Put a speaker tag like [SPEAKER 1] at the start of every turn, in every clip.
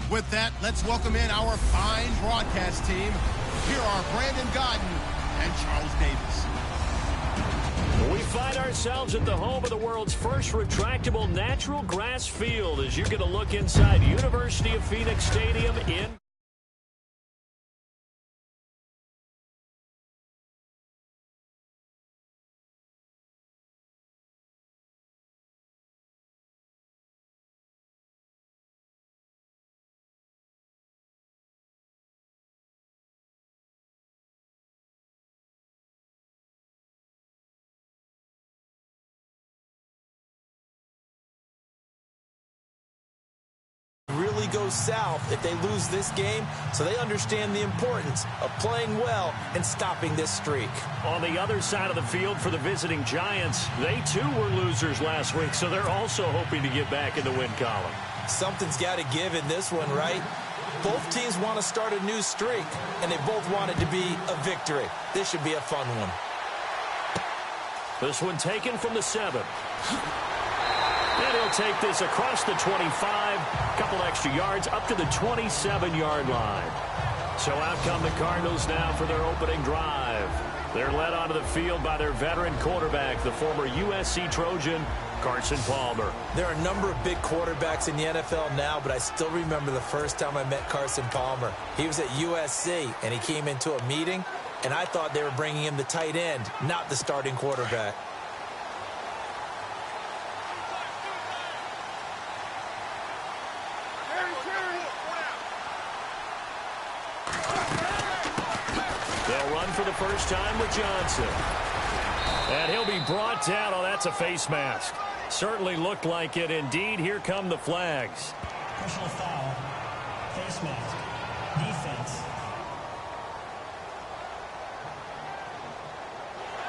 [SPEAKER 1] With that, let's welcome in our fine broadcast team. Here are Brandon Godden and Charles Davis.
[SPEAKER 2] We find ourselves at the home of the world's first retractable natural grass field as you get a look inside University of Phoenix Stadium in...
[SPEAKER 3] Really goes south if they lose this game, so they understand the importance of playing well and stopping this streak.
[SPEAKER 2] On the other side of the field for the visiting Giants, they too were losers last week, so they're also hoping to get back in the win column.
[SPEAKER 3] Something's got to give in this one, right? Both teams want to start a new streak, and they both want it to be a victory. This should be a fun one.
[SPEAKER 2] This one taken from the 7. And he'll take this across the 25, couple extra yards up to the 27-yard line. So out come the Cardinals now for their opening drive. They're led onto the field by their veteran quarterback, the former USC Trojan, Carson Palmer.
[SPEAKER 3] There are a number of big quarterbacks in the NFL now, but I still remember the first time I met Carson Palmer. He was at USC, and he came into a meeting, and I thought they were bringing him the tight end, not the starting quarterback.
[SPEAKER 2] They'll run for the first time with Johnson. And he'll be brought down. Oh, that's a face mask. Certainly looked like it. Indeed, here come the flags.
[SPEAKER 4] Personal foul. Face mask. Defense.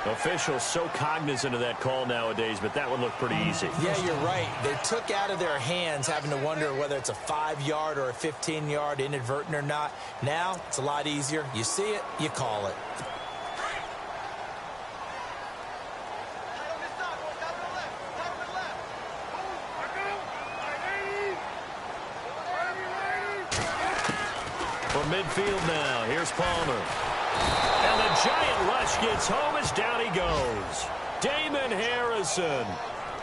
[SPEAKER 2] Officials so cognizant of that call nowadays, but that one looked pretty easy.
[SPEAKER 3] Yeah, you're right. They took out of their hands having to wonder whether it's a 5-yard or a 15-yard inadvertent or not. Now, it's a lot easier. You see it, you call it.
[SPEAKER 2] From midfield now, here's Palmer. And the giant rush gets home as down he goes. Damon Harrison.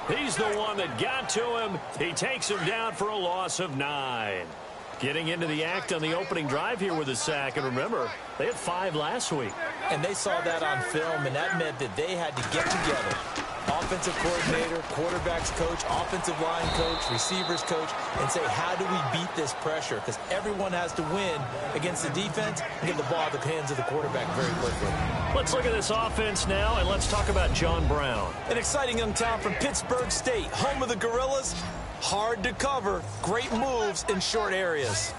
[SPEAKER 2] He's the one that got to him. He takes him down for a loss of 9. Getting into the act on the opening drive here with a sack. And remember, they had 5 last week.
[SPEAKER 3] And they saw that on film, and that meant that they had to get together. Offensive coordinator, quarterbacks coach, offensive line coach, receivers coach, and say, how do we beat this pressure? Because everyone has to win against the defense and get the ball at the hands of the quarterback very quickly.
[SPEAKER 2] Let's look at this offense now, and let's talk about John Brown.
[SPEAKER 3] An exciting young talent from Pittsburgh State, home of the Gorillas. Hard to cover, great moves in short areas.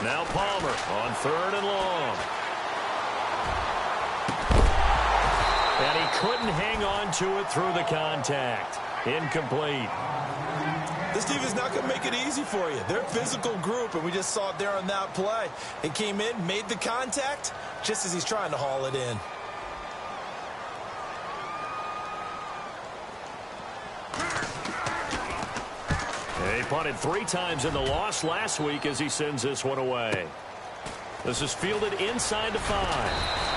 [SPEAKER 2] Now Palmer on 3rd and long. And he couldn't hang on to it through the contact. Incomplete.
[SPEAKER 3] This team is not going to make it easy for you. They're a physical group, and we just saw it there on that play. He came in, made the contact, just as he's trying to haul it in.
[SPEAKER 2] He punted 3 times in the loss last week as he sends this one away. This is fielded inside the 5.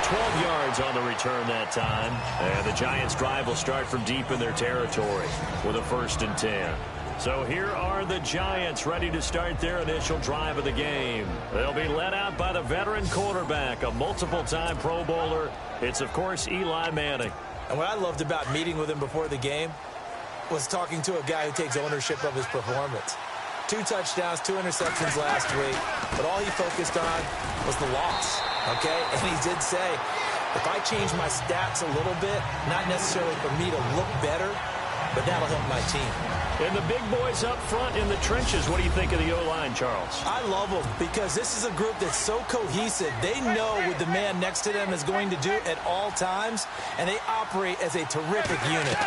[SPEAKER 2] 12 yards on the return that time. And the Giants' drive will start from deep in their territory with a 1st and 10. So here are the Giants ready to start their initial drive of the game. They'll be led out by the veteran quarterback, a multiple-time Pro Bowler. It's, of course, Eli Manning.
[SPEAKER 3] And what I loved about meeting with him before the game was talking to a guy who takes ownership of his performance. 2 touchdowns, 2 interceptions last week, but all he focused on was the loss, okay? And he did say, if I change my stats a little bit, not necessarily for me to look better, but that'll help my team.
[SPEAKER 2] And the big boys up front in the trenches, what do you think of the O-line, Charles?
[SPEAKER 3] I love them because this is a group that's so cohesive. They know what the man next to them is going to do at all times, and they operate as a terrific unit.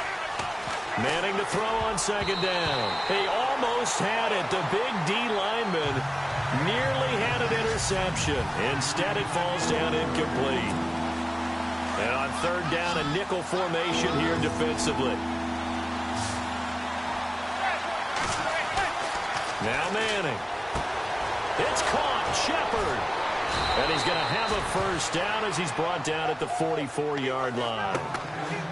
[SPEAKER 2] Manning to throw on 2nd down. He almost had it. The big D lineman nearly had an interception. Instead, it falls down incomplete. And on third down, a nickel formation here defensively. Now Manning. It's caught. Shepard. And he's going to have a first down as he's brought down at the 44-yard line.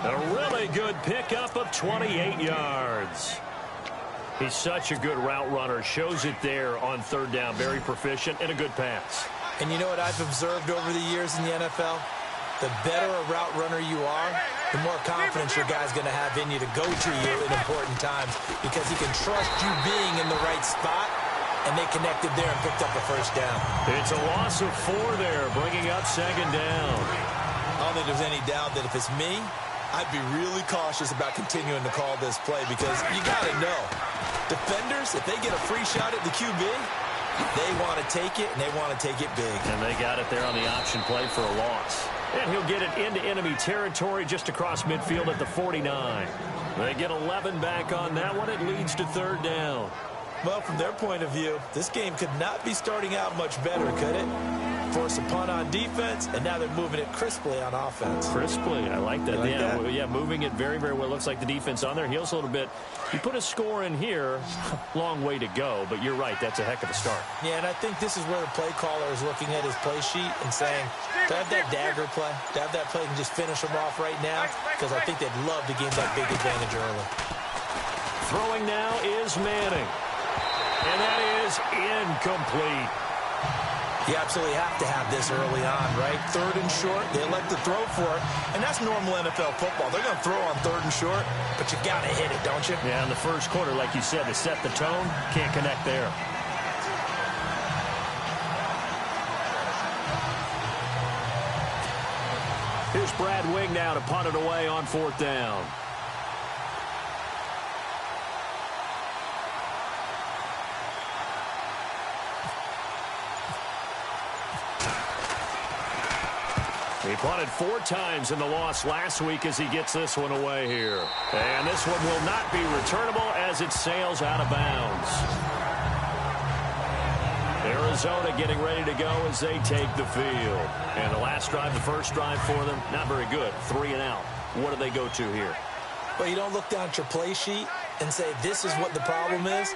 [SPEAKER 2] A really good pickup of 28 yards. He's such a good route runner. Shows it there on third down. Very proficient and a good pass.
[SPEAKER 3] And you know what I've observed over the years in the NFL? The better a route runner you are, the more confidence your guy's going to have in you to go to you in important times because he can trust you being in the right spot, and they connected there and picked up a first down.
[SPEAKER 2] It's a loss of 4 there, bringing up second down.
[SPEAKER 3] I don't think there's any doubt that if it's me, I'd be really cautious about continuing to call this play because you got to know, defenders, if they get a free shot at the QB, they want to take it, and they want to take it big.
[SPEAKER 2] And they got it there on the option play for a loss. And he'll get it into enemy territory just across midfield at the 49. They get 11 back on that one. It leads to third down.
[SPEAKER 3] Well, from their point of view, this game could not be starting out much better, could it? Force a punt on defense, and now they're moving it crisply on offense.
[SPEAKER 2] Crisply, I like that.
[SPEAKER 3] You like
[SPEAKER 2] yeah,
[SPEAKER 3] that?
[SPEAKER 2] Yeah, moving it very, very well. Looks like the defense on their heels a little bit. You put a score in here, long way to go, but you're right, that's a heck of a start.
[SPEAKER 3] Yeah, and I think this is where the play caller is looking at his play sheet and saying, to have that dagger play, to have that play and just finish them off right now, because I think they'd love to gain that big advantage early.
[SPEAKER 2] Throwing now is Manning. And that is incomplete.
[SPEAKER 3] You absolutely have to have this early on, right? Third and short, they elect to throw for it, and that's normal NFL football. They're going to throw on third and short, but you got to hit it, don't you?
[SPEAKER 2] Yeah, in the first quarter, like you said, to set the tone, can't connect there. Here's Brad Wing now to punt it away on fourth down. He punted 4 times in the loss last week as he gets this one away here. And this one will not be returnable as it sails out of bounds. Arizona getting ready to go as they take the field. And the last drive, the first drive for them, not very good. 3 and out. What do they go to here?
[SPEAKER 3] Well, you don't look down at your play sheet and say, this is what the problem is.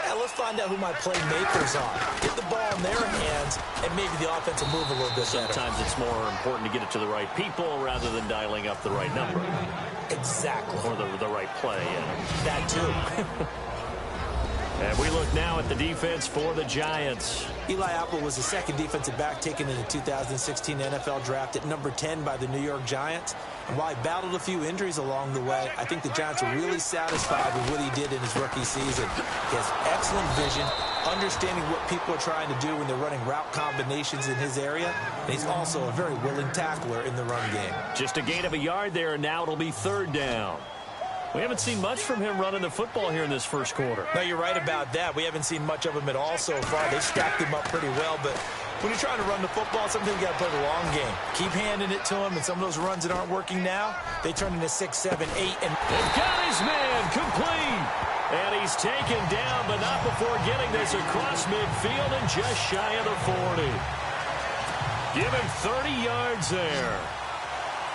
[SPEAKER 3] Yeah, let's find out who my playmakers are. Get the ball in their hands, and maybe the offense will move a little bit better.
[SPEAKER 2] Sometimes it's more important to get it to the right people rather than dialing up the right number.
[SPEAKER 3] Exactly.
[SPEAKER 2] Or the right play, yeah.
[SPEAKER 3] That too.
[SPEAKER 2] And we look now at the defense for the Giants.
[SPEAKER 3] Eli Apple was the second defensive back taken in the 2016 NFL draft at number 10 by the New York Giants. And while he battled a few injuries along the way, I think the Giants are really satisfied with what he did in his rookie season. He has excellent vision, understanding what people are trying to do when they're running route combinations in his area. And he's also a very willing tackler in the run game.
[SPEAKER 2] Just a gain of a yard there, and now it'll be third down. We haven't seen much from him running the football here in this first quarter.
[SPEAKER 3] No, you're right about that. We haven't seen much of him at all so far. They stacked him up pretty well, but when you're trying to run the football, sometimes you got to play the long game. Keep handing it to him, and some of those runs that aren't working now, they turn into 6, 7, 8. And
[SPEAKER 2] they've got his man complete. And he's taken down, but not before getting this across midfield and just shy of the 40. Give him 30 yards there.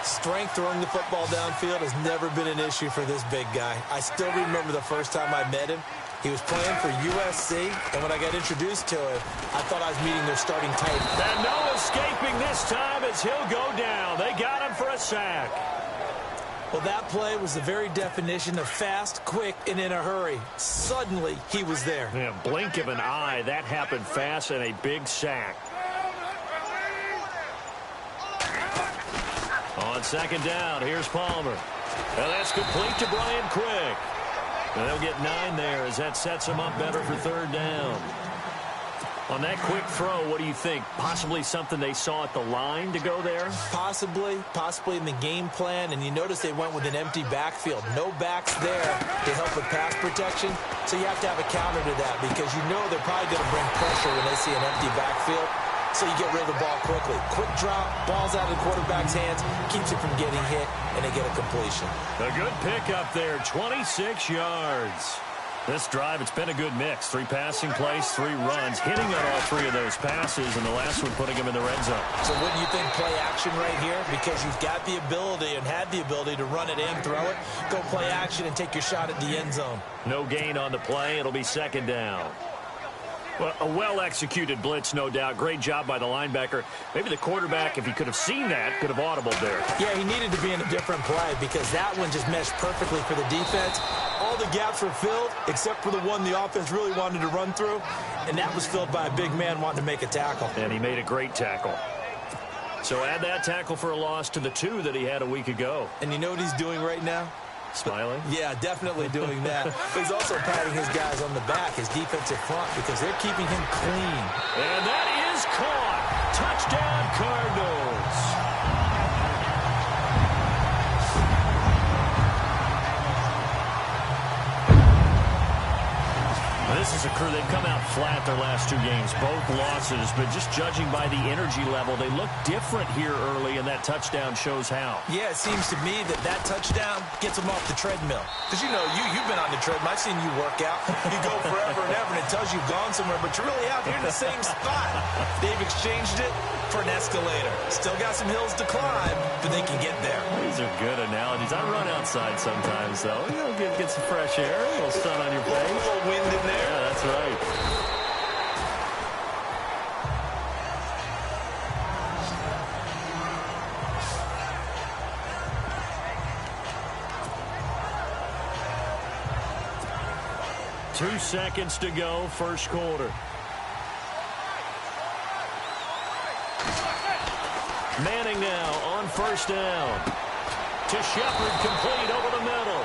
[SPEAKER 3] Strength throwing the football downfield has never been an issue for this big guy. I still remember the first time I met him. He was playing for USC, and when I got introduced to him, I thought I was meeting their starting tight end.
[SPEAKER 2] And no escaping this time as he'll go down. They got him for a sack.
[SPEAKER 3] Well, that play was the very definition of fast, quick, and in a hurry. Suddenly, he was there.
[SPEAKER 2] Yeah, blink of an eye. That happened fast and a big sack. On second down, here's Palmer. And that's complete to Brian Quick. And they'll get 9 there as that sets them up better for third down. On that quick throw, what do you think? Possibly something they saw at the line to go there?
[SPEAKER 3] Possibly in the game plan. And you notice they went with an empty backfield. No backs there to help with pass protection. So you have to have a counter to that because you know they're probably going to bring pressure when they see an empty backfield. So you get rid of the ball quickly. Quick drop, ball's out of the quarterback's hands, keeps it from getting hit, and they get a completion.
[SPEAKER 2] A good pickup there, 26 yards. This drive, it's been a good mix. 3 passing plays, 3 runs, hitting on all 3 of those passes, and the last one putting him in the red zone.
[SPEAKER 3] So wouldn't you think play action right here? Because you've got the ability and had the ability to run it and throw it. Go play action and take your shot at the end zone.
[SPEAKER 2] No gain on the play. It'll be second down. Well, a well-executed blitz, no doubt. Great job by the linebacker. Maybe the quarterback, if he could have seen that, could have audibled there.
[SPEAKER 3] Yeah, he needed to be in a different play because that one just meshed perfectly for the defense. All the gaps were filled except for the one the offense really wanted to run through, and that was filled by a big man wanting to make a tackle.
[SPEAKER 2] And he made a great tackle. So add that tackle for a loss to the 2 that he had a week ago.
[SPEAKER 3] And you know what he's doing right now?
[SPEAKER 2] Smiling?
[SPEAKER 3] Yeah, definitely doing that. But he's also patting his guys on the back, his defensive front, because they're keeping him clean.
[SPEAKER 2] And that is caught. Touchdown, Cardinals. This is a crew, they've come out flat their last 2 games, both losses, but just judging by the energy level, they look different here early, and that touchdown shows how.
[SPEAKER 3] Yeah, it seems to me that touchdown gets them off the treadmill. Because, you know, you've been on the treadmill. I've seen you work out. You go forever and ever, and it tells you've gone somewhere, but you're really out here in the same spot. They've exchanged it for an escalator. Still got some hills to climb, but they can get there.
[SPEAKER 2] These are good analogies. I run outside sometimes, though. You know, get some fresh air, a little sun on your face.
[SPEAKER 3] A little wind in there.
[SPEAKER 2] Yeah, that's right. Two seconds to go, first quarter. Manning now on first down. To Shepard, complete over the middle.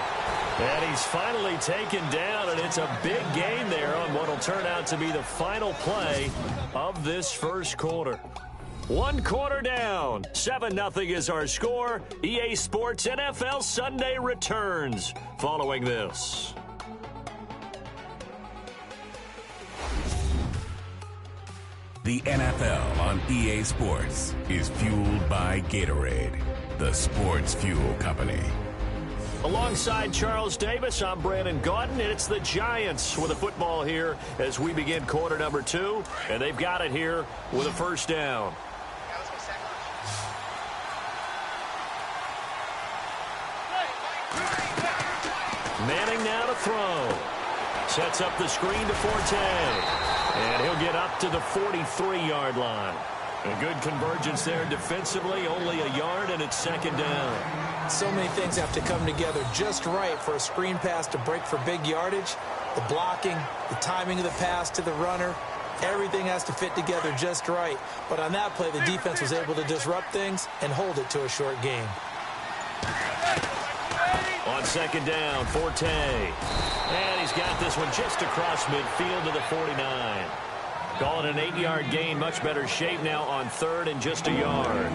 [SPEAKER 2] And he's finally taken down, and it's a big gain there on what will turn out to be the final play of this first quarter. 1 quarter down. 7-0 is our score. EA Sports NFL Sunday returns following this.
[SPEAKER 5] The NFL on EA Sports is fueled by Gatorade, the sports fuel company.
[SPEAKER 2] Alongside Charles Davis, I'm Brandon Gaudin, and it's the Giants with a football here as we begin quarter number 2, and they've got it here with a first down. Manning now to throw. Sets up the screen to Forte. And he'll get up to the 43-yard line. A good convergence there defensively, only a yard, and it's second down.
[SPEAKER 3] So many things have to come together just right for a screen pass to break for big yardage. The blocking, the timing of the pass to the runner, everything has to fit together just right. But on that play, the defense was able to disrupt things and hold it to a short game.
[SPEAKER 2] On second down, Forte. And he's got this one just across midfield to the 49. Call it an 8-yard gain, much better shape now on third and just a yard.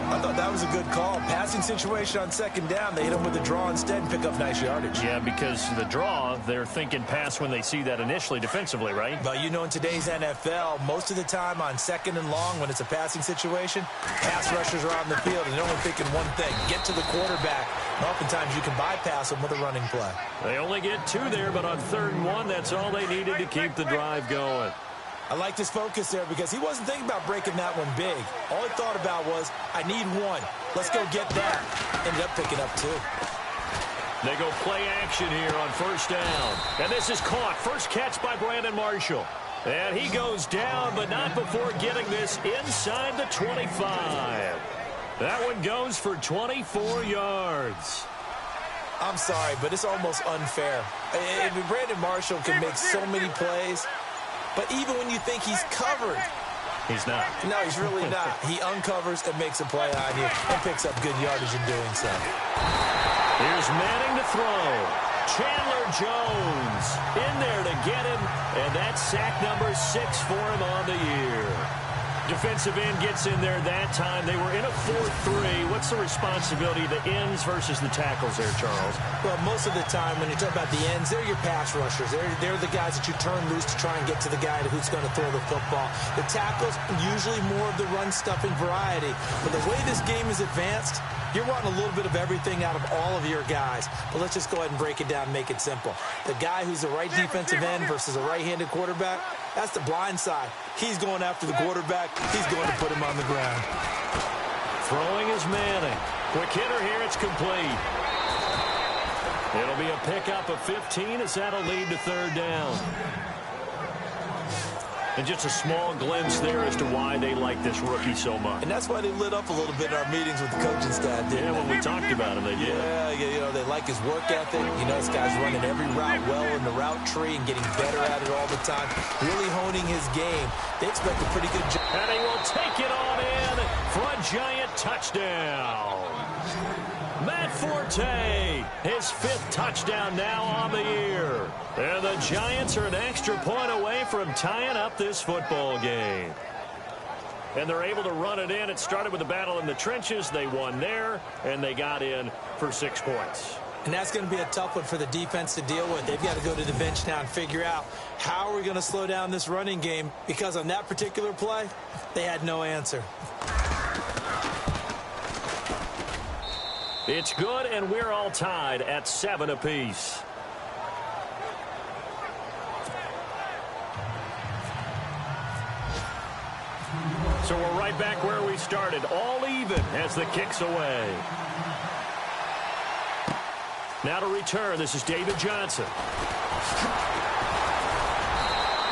[SPEAKER 3] I thought that was a good call. Passing situation on second down. They hit him with a draw instead and pick up nice yardage.
[SPEAKER 2] Yeah, because the draw, they're thinking pass when they see that initially defensively, right?
[SPEAKER 3] But you know, in today's NFL, most of the time on second and long, when it's a passing situation, pass rushers are on the field, and they're only thinking one thing, get to the quarterback. And oftentimes you can bypass them with a running play.
[SPEAKER 2] They only get 2 there, but on 3rd and 1, that's all they needed to keep the drive going.
[SPEAKER 3] I liked his focus there because he wasn't thinking about breaking that one big. All he thought about was, I need 1. Let's go get that. Ended up picking up 2.
[SPEAKER 2] They go play action here on first down. And this is caught. First catch by Brandon Marshall. And he goes down, but not before getting this inside the 25. That one goes for 24 yards.
[SPEAKER 3] I'm sorry, but it's almost unfair. I mean, Brandon Marshall can make so many plays. But even when you think he's covered,
[SPEAKER 2] he's not.
[SPEAKER 3] No, he's really not. He uncovers and makes a play on you and picks up good yardage in doing so.
[SPEAKER 2] Here's Manning to throw. Chandler Jones in there to get him, and that's sack number 6 for him on the year. Defensive end gets in there that time. They were in a 4-3. What's the responsibility of the ends versus the tackles there, Charles?
[SPEAKER 3] Well, most of the time when you talk about the ends, they're your pass rushers. They're the guys that you turn loose to try and get to the guy who's going to throw the football. The tackles, usually more of the run-stuffing variety. But the way this game is advanced, You're wanting a little bit of everything out of all of your guys, but let's just go ahead and break it down and make it simple. The guy who's the right defensive end versus a right-handed quarterback, that's the blind side. He's going after the quarterback. He's going to put him on the ground.
[SPEAKER 2] Throwing is Manning. Quick hitter here, it's complete. It'll be a pickup of 15 as that'll lead to third down. And just a small glimpse there as to why they like this rookie so much.
[SPEAKER 3] And that's why they lit up a little bit in our meetings with the coaching staff, didn't they?
[SPEAKER 2] When we talked about him, they did.
[SPEAKER 3] Yeah, they like his work ethic. This guy's running every route well in the route tree and getting better at it all the time, really honing his game. They expect a pretty good job.
[SPEAKER 2] And he will take it on in for a giant touchdown. Matt Forte, his 5th touchdown now on the year. And the Giants are an extra point away from tying up this football game. And they're able to run it in. It started with a battle in the trenches. They won there, and they got in for 6 points.
[SPEAKER 3] And that's going to be a tough one for the defense to deal with. They've got to go to the bench now and figure out how are we going to slow down this running game, because on that particular play, they had no answer.
[SPEAKER 2] It's good, and we're all tied at 7 apiece. So we're right back where we started, all even as the kick's away. Now to return, this is David Johnson.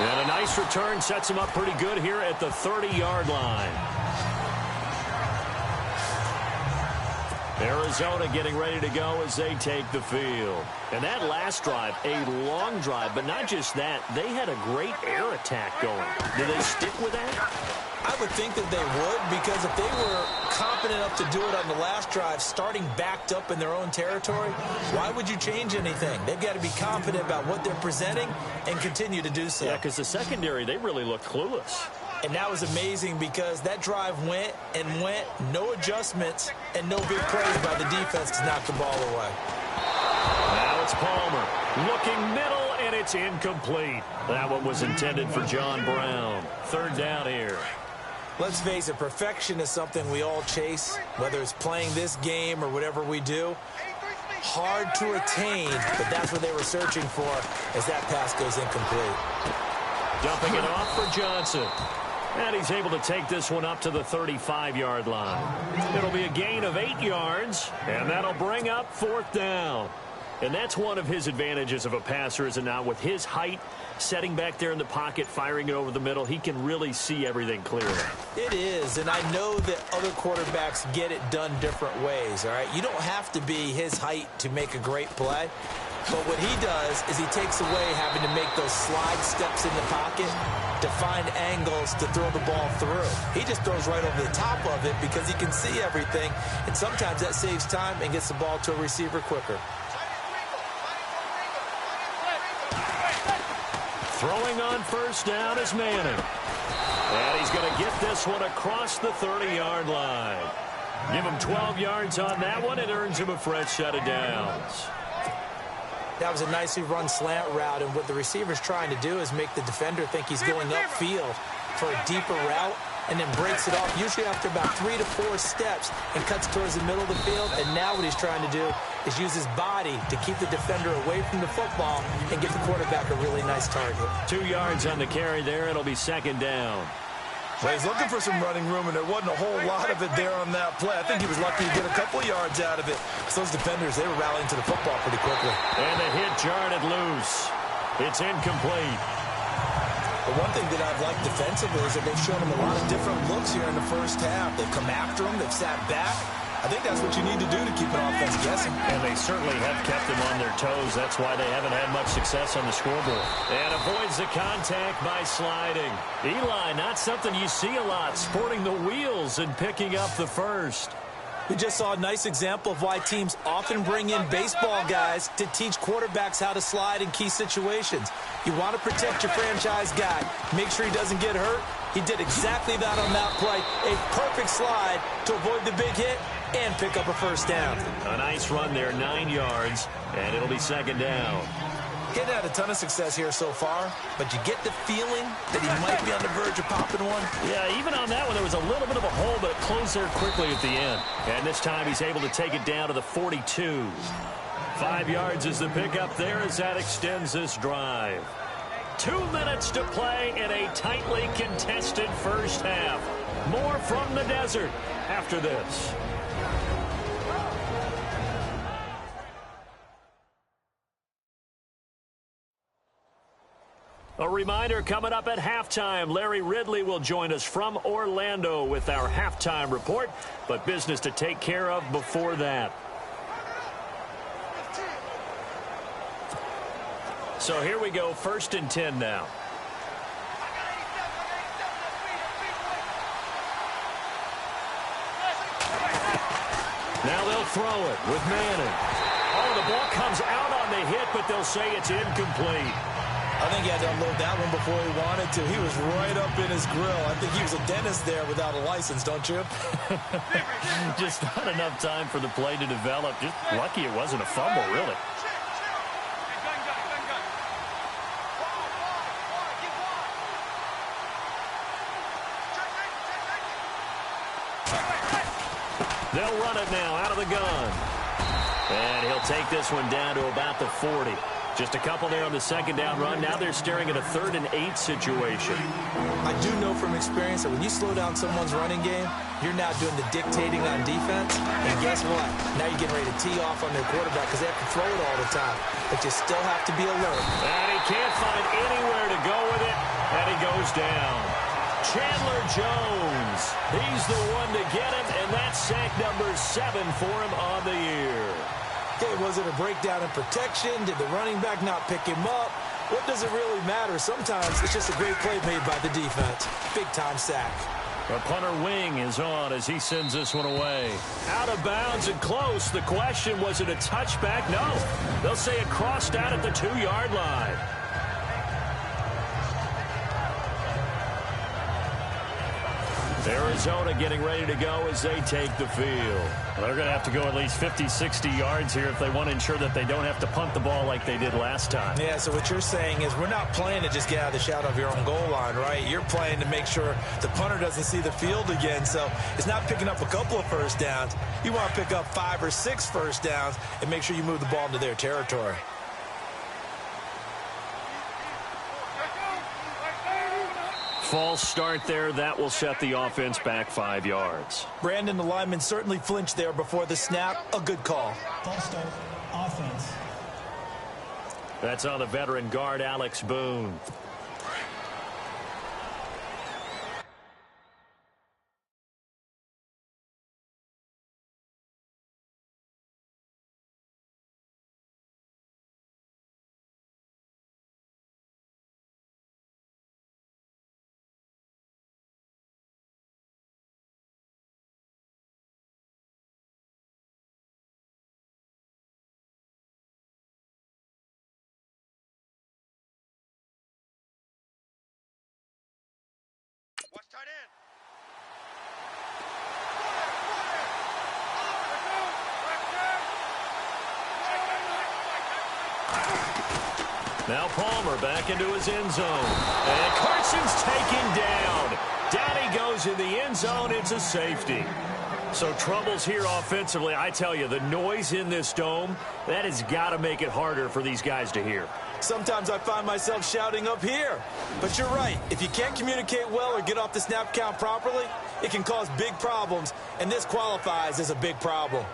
[SPEAKER 2] And a nice return sets him up pretty good here at the 30-yard line. Arizona getting ready to go as they take the field. And that last drive, a long drive, but not just that. They had a great air attack going. Do they stick with that?
[SPEAKER 3] I would think that they would, because if they were confident enough to do it on the last drive, starting backed up in their own territory, why would you change anything? They've got to be confident about what they're presenting and continue to do so.
[SPEAKER 2] Yeah, because the secondary, they really looked clueless.
[SPEAKER 3] And that was amazing, because that drive went and went, no adjustments, and no big plays by the defense to knock the ball away.
[SPEAKER 2] Now it's Palmer looking middle, and it's incomplete. That one was intended for John Brown. Third down here.
[SPEAKER 3] Let's face it, perfection is something we all chase, whether it's playing this game or whatever we do. Hard to attain, but that's what they were searching for as that pass goes incomplete.
[SPEAKER 2] Dumping it off for Johnson. And he's able to take this one up to the 35-yard line. It'll be a gain of 8 yards, and that'll bring up 4th down. And that's one of his advantages of a passer, is it not? With his height, setting back there in the pocket, firing it over the middle, he can really see everything clearly.
[SPEAKER 3] It is, and I know that other quarterbacks get it done different ways, all right? You don't have to be his height to make a great play. But what he does is he takes away having to make those slide steps in the pocket to find angles to throw the ball through. He just throws right over the top of it because he can see everything, and sometimes that saves time and gets the ball to a receiver quicker.
[SPEAKER 2] Throwing on first down is Manning. And he's going to get this one across the 30-yard line. Give him 12 yards on that one. It earns him a fresh set of downs.
[SPEAKER 3] That was a nicely run slant route, and what the receiver's trying to do is make the defender think he's going upfield for a deeper route, and then breaks it off, usually after about 3 to 4 steps, and cuts towards the middle of the field. And now what he's trying to do is use his body to keep the defender away from the football and give the quarterback a really nice target.
[SPEAKER 2] 2 yards on the carry there. It'll be 2nd down.
[SPEAKER 3] Well, he's looking for some running room, and there wasn't a whole lot of it there on that play. I think he was lucky to get a couple yards out of it, because those defenders, they were rallying to the football pretty quickly.
[SPEAKER 2] And the hit jarred it loose. It's incomplete.
[SPEAKER 3] The one thing that I've liked defensively is that they've shown him a lot of different looks here in the first half. They've come after him. They've sat back. I think that's what you need to do to keep an offense guessing.
[SPEAKER 2] And they certainly have kept them on their toes. That's why they haven't had much success on the scoreboard. And avoids the contact by sliding. Eli, not something you see a lot, sporting the wheels and picking up the first.
[SPEAKER 3] We just saw a nice example of why teams often bring in baseball guys to teach quarterbacks how to slide in key situations. You want to protect your franchise guy. Make sure he doesn't get hurt. He did exactly that on that play. A perfect slide to avoid the big hit and pick up a first down.
[SPEAKER 2] A nice run there, 9 yards, and it'll be 2nd down.
[SPEAKER 3] He hasn't had a ton of success here so far, but you get the feeling that he might be on the verge of popping one.
[SPEAKER 2] Yeah, even on that one, there was a little bit of a hole, but it closed there quickly at the end. And this time he's able to take it down to the 42. 5 yards is the pickup there as that extends this drive. 2 minutes to play in a tightly contested first half. More from the desert after this. A reminder coming up at halftime, Larry Ridley will join us from Orlando with our halftime report, but business to take care of before that. So here we go, 1st and 10 now. Now they'll throw it with Manning. Oh, the ball comes out on the hit, but they'll say it's incomplete.
[SPEAKER 3] I think he had to unload that one before he wanted to. He was right up in his grill. I think he was a dentist there without a license, don't you?
[SPEAKER 2] Just not enough time for the play to develop. Just lucky it wasn't a fumble, really. They'll run it now out of the gun. And he'll take this one down to about the 40. Just a couple there on the second down run. Now they're staring at a 3rd and 8 situation.
[SPEAKER 3] I do know from experience that when you slow down someone's running game, you're now doing the dictating on defense. And guess what? Now you're getting ready to tee off on their quarterback because they have to throw it all the time. But you still have to be alert.
[SPEAKER 2] And he can't find anywhere to go with it. And he goes down. Chandler Jones. He's the one to get him, and that's sack number 7 for him on the year.
[SPEAKER 3] Okay, was it a breakdown in protection? Did the running back not pick him up? What does it really matter? Sometimes it's just a great play made by the defense. Big-time sack.
[SPEAKER 2] The punter wing is on as he sends this one away. Out of bounds and close. The question, was it a touchback? No. They'll say it crossed out at the 2-yard line. Arizona getting ready to go as they take the field. Well, they're going to have to go at least 50, 60 yards here if they want to ensure that they don't have to punt the ball like they did last time.
[SPEAKER 3] Yeah, so what you're saying is we're not playing to just get out of the shadow of your own goal line, right? You're playing to make sure the punter doesn't see the field again. So it's not picking up a couple of first downs. You want to pick up 5 or 6 first downs and make sure you move the ball into their territory.
[SPEAKER 2] False start there. That will set the offense back 5 yards.
[SPEAKER 3] Brandon, the lineman certainly flinched there before the snap. A good call.
[SPEAKER 4] False start, offense.
[SPEAKER 2] That's on the veteran guard, Alex Boone.
[SPEAKER 1] Watch tight end.
[SPEAKER 2] Now Palmer back into his end zone. And Carson's taken down. Down he goes in the end zone. It's a safety. So troubles here offensively. I tell you, the noise in this dome, that has got to make it harder for these guys to hear.
[SPEAKER 3] Sometimes I find myself shouting up here. But you're right. If you can't communicate well or get off the snap count properly, it can cause big problems. And this qualifies as a big problem.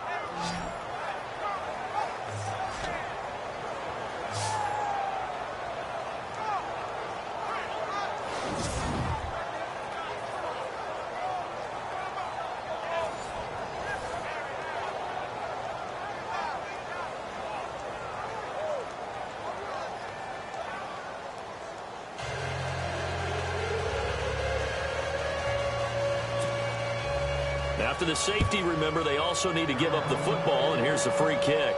[SPEAKER 2] After the safety, remember, they also need to give up the football, and here's the free kick.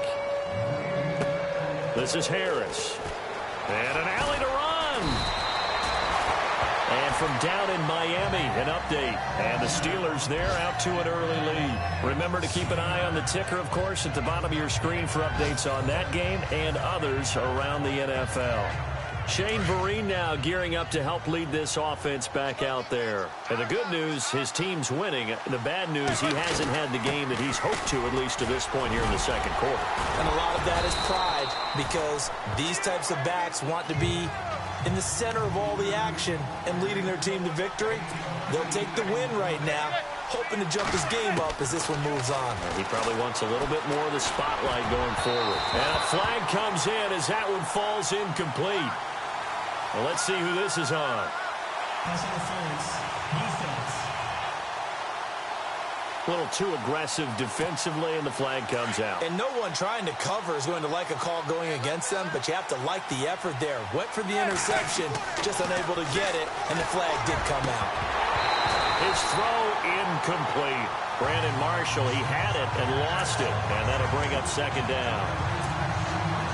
[SPEAKER 2] This is Harris. And an alley to run. And from down in Miami, an update. And the Steelers there out to an early lead. Remember to keep an eye on the ticker, of course, at the bottom of your screen for updates on that game and others around the NFL. Shane Vereen now gearing up to help lead this offense back out there. And the good news, his team's winning. The bad news, he hasn't had the game that he's hoped to, at least to this point here in the second quarter.
[SPEAKER 3] And a lot of that is pride, because these types of backs want to be in the center of all the action and leading their team to victory. They'll take the win right now, hoping to jump his game up as this one moves on.
[SPEAKER 2] He probably wants a little bit more of the spotlight going forward. And a flag comes in as that one falls incomplete. Well, let's see who this is on.
[SPEAKER 4] Pass interference. Defense.
[SPEAKER 2] A little too aggressive defensively, and the flag comes out.
[SPEAKER 3] And no one trying to cover is going to like a call going against them, but you have to like the effort there. Went for the interception, just unable to get it, and the flag did come out.
[SPEAKER 2] His throw incomplete. Brandon Marshall, he had it and lost it, and that'll bring up second down.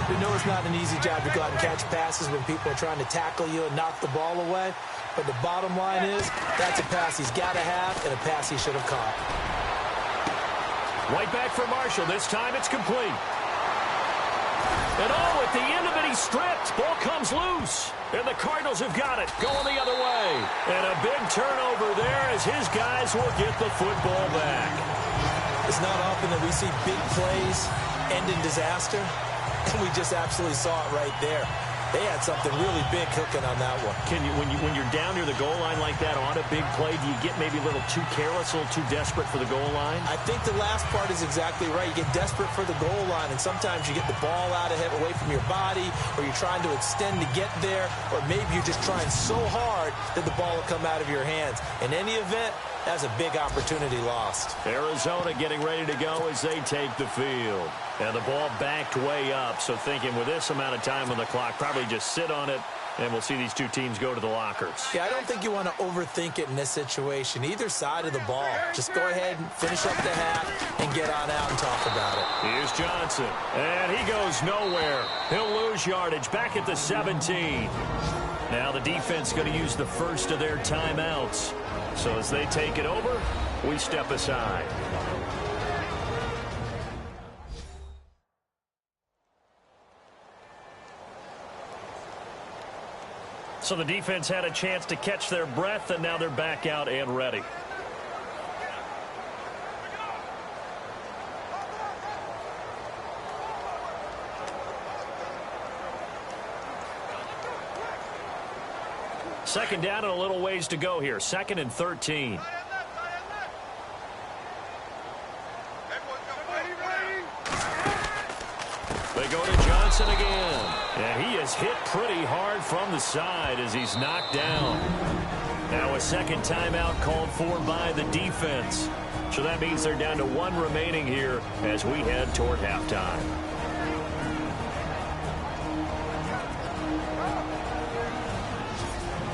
[SPEAKER 3] We know it's not an easy job to go out and catch passes when people are trying to tackle you and knock the ball away, but the bottom line is that's a pass he's got to have and a pass he should have caught.
[SPEAKER 2] Right back for Marshall. This time it's complete. And oh, at the end of it, he's stripped. Ball comes loose. And the Cardinals have got it. Going the other way. And a big turnover there as his guys will get the football back.
[SPEAKER 3] It's not often that we see big plays end in disaster. And we just absolutely saw it right there. They had something really big cooking on that one.
[SPEAKER 2] Can you, when you're down near the goal line like that on a big play, do you get maybe a little too careless, a little too desperate for the goal line?
[SPEAKER 3] I think the last part is exactly right. You get desperate for the goal line, and sometimes you get the ball out ahead, away from your body, or you're trying to extend to get there, or maybe you're just trying so hard that the ball will come out of your hands. In any event, that's a big opportunity lost.
[SPEAKER 2] Arizona getting ready to go as they take the field. And the ball backed way up, so thinking with this amount of time on the clock, probably just sit on it, and we'll see these two teams go to the lockers.
[SPEAKER 3] Yeah, I don't think you want to overthink it in this situation. Either side of the ball. Just go ahead and finish up the half and get on out and talk about it.
[SPEAKER 2] Here's Johnson, and he goes nowhere. He'll lose yardage back at the 17. Now the defense going to use the first of their timeouts. So as they take it over, we step aside. So the defense had a chance to catch their breath, and now they're back out and ready. Second down and a little ways to go here. 2nd and 13. They go to Johnson again. And he is hit pretty hard from the side as he's knocked down. Now a second timeout called for by the defense. So that means they're down to one remaining here as we head toward halftime.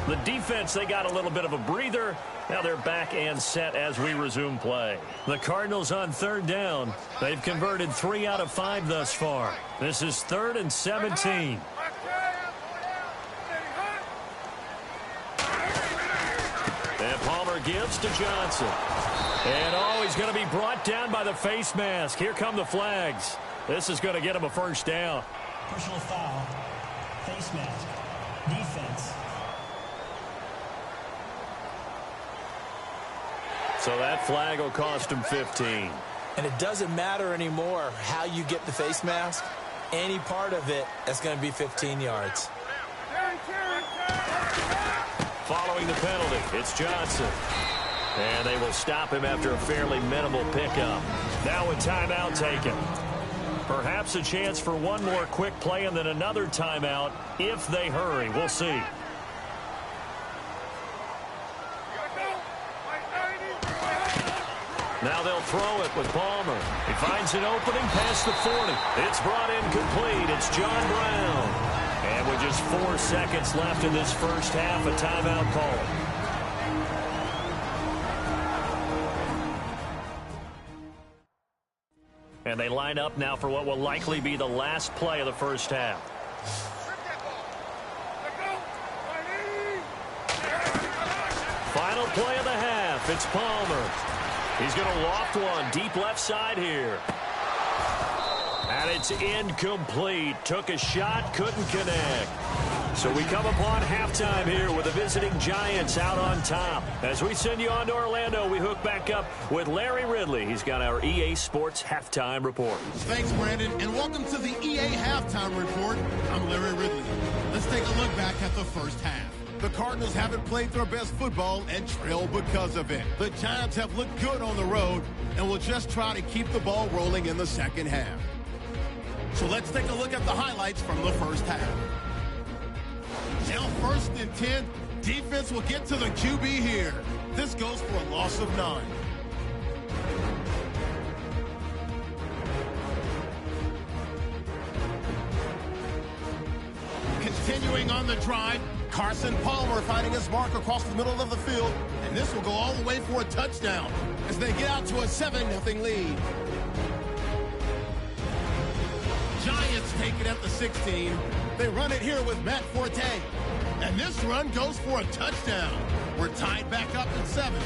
[SPEAKER 2] The defense, they got a little bit of a breather. Now they're back and set as we resume play. The Cardinals on third down. They've converted 3 out of 5 thus far. This is 3rd and 17. And Palmer gives to Johnson. And oh, he's going to be brought down by the face mask. Here come the flags. This is going to get him a first down.
[SPEAKER 4] Personal foul. Face mask. Defense.
[SPEAKER 2] So that flag will cost him 15.
[SPEAKER 3] And it doesn't matter anymore how you get the face mask. Any part of it, that's going to be 15 yards.
[SPEAKER 2] Following the penalty, it's Johnson. And they will stop him after a fairly minimal pickup. Now a timeout taken. Perhaps a chance for one more quick play and then another timeout if they hurry. We'll see. Now they'll throw it with Palmer. He finds an opening past the 40. It's brought in complete. It's John Brown. And with just 4 seconds left in this first half, a timeout call. And they line up now for what will likely be the last play of the first half. final play of the half. It's Palmer. He's going to loft one deep left side here. And it's incomplete. Took a shot, couldn't connect. So we come upon halftime here with the visiting Giants out on top. As we send you on to Orlando, we hook back up with Larry Ridley. He's got our EA Sports Halftime Report.
[SPEAKER 1] Thanks, Brandon, and welcome to the EA Halftime Report. I'm Larry Ridley. Let's take a look back at the first half. The Cardinals haven't played their best football and trail because of it. The Giants have looked good on the road and will just try to keep the ball rolling in the second half. So let's take a look at the highlights from the first half. Now 1st and 10, defense will get to the QB here. This goes for a loss of 9. Continuing on the drive, Carson Palmer finding his mark across the middle of the field, and this will go all the way for a touchdown as they get out to a 7-0 lead. Giants take it at the 16. They run it here with Matt Forte. And this run goes for a touchdown. We're tied back up at 7.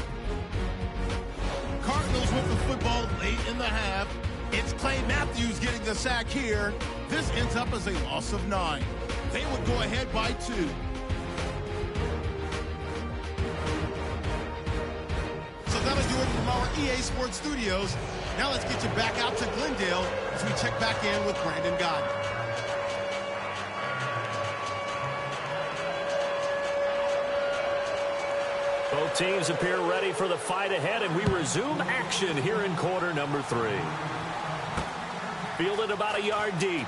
[SPEAKER 1] Cardinals with the football late in the half. It's Clay Matthews getting the sack here. This ends up as a loss of 9. They would go ahead by 2. So that'll do it from our EA Sports Studios. Now let's get you back out to Glendale as we check back in with Brandon Godden.
[SPEAKER 2] Both teams appear ready for the fight ahead, and we resume action here in quarter number 3. Fielded about a yard deep.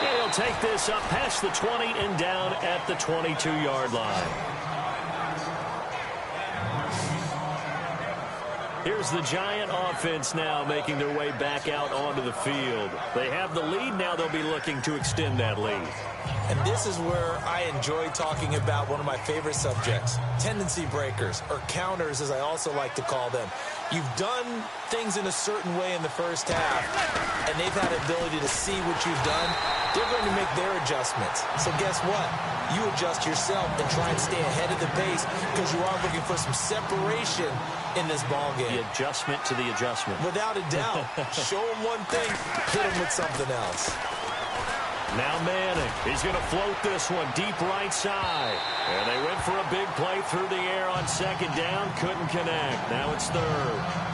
[SPEAKER 2] And he'll take this up past the 20 and down at the 22-yard line. Here's the Giant offense now making their way back out onto the field. They have the lead. Now they'll be looking to extend that lead.
[SPEAKER 3] And this is where I enjoy talking about one of my favorite subjects, tendency breakers, or counters as I also like to call them. You've done things in a certain way in the first half, and they've had the ability to see what you've done. They're going to make their adjustments. So guess what? You adjust yourself and try and stay ahead of the pace because you are looking for some separation in this ball game.
[SPEAKER 2] The adjustment to the adjustment.
[SPEAKER 3] Without a doubt. Show them one thing, hit them with something else.
[SPEAKER 2] Now Manning, he's going to float this one deep right side. And they went for a big play through the air on 2nd down. Couldn't connect. Now it's 3rd.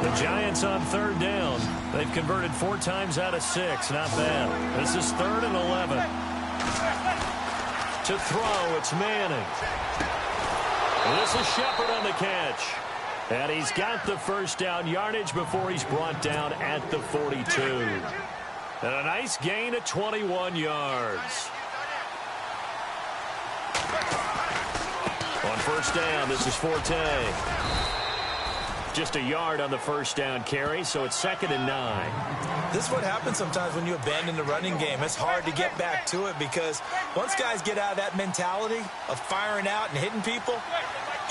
[SPEAKER 2] The Giants on 3rd down. They've converted 4 times out of 6. Not bad. This is 3rd and 11. To throw, it's Manning. And this is Shepard on the catch. And he's got the 1st down yardage before he's brought down at the 42. And a nice gain of 21 yards. On 1st down, this is Forte. Just a yard on the 1st down carry, so it's 2nd and 9.
[SPEAKER 3] This is what happens sometimes when you abandon the running game. It's hard to get back to it because once guys get out of that mentality of firing out and hitting people,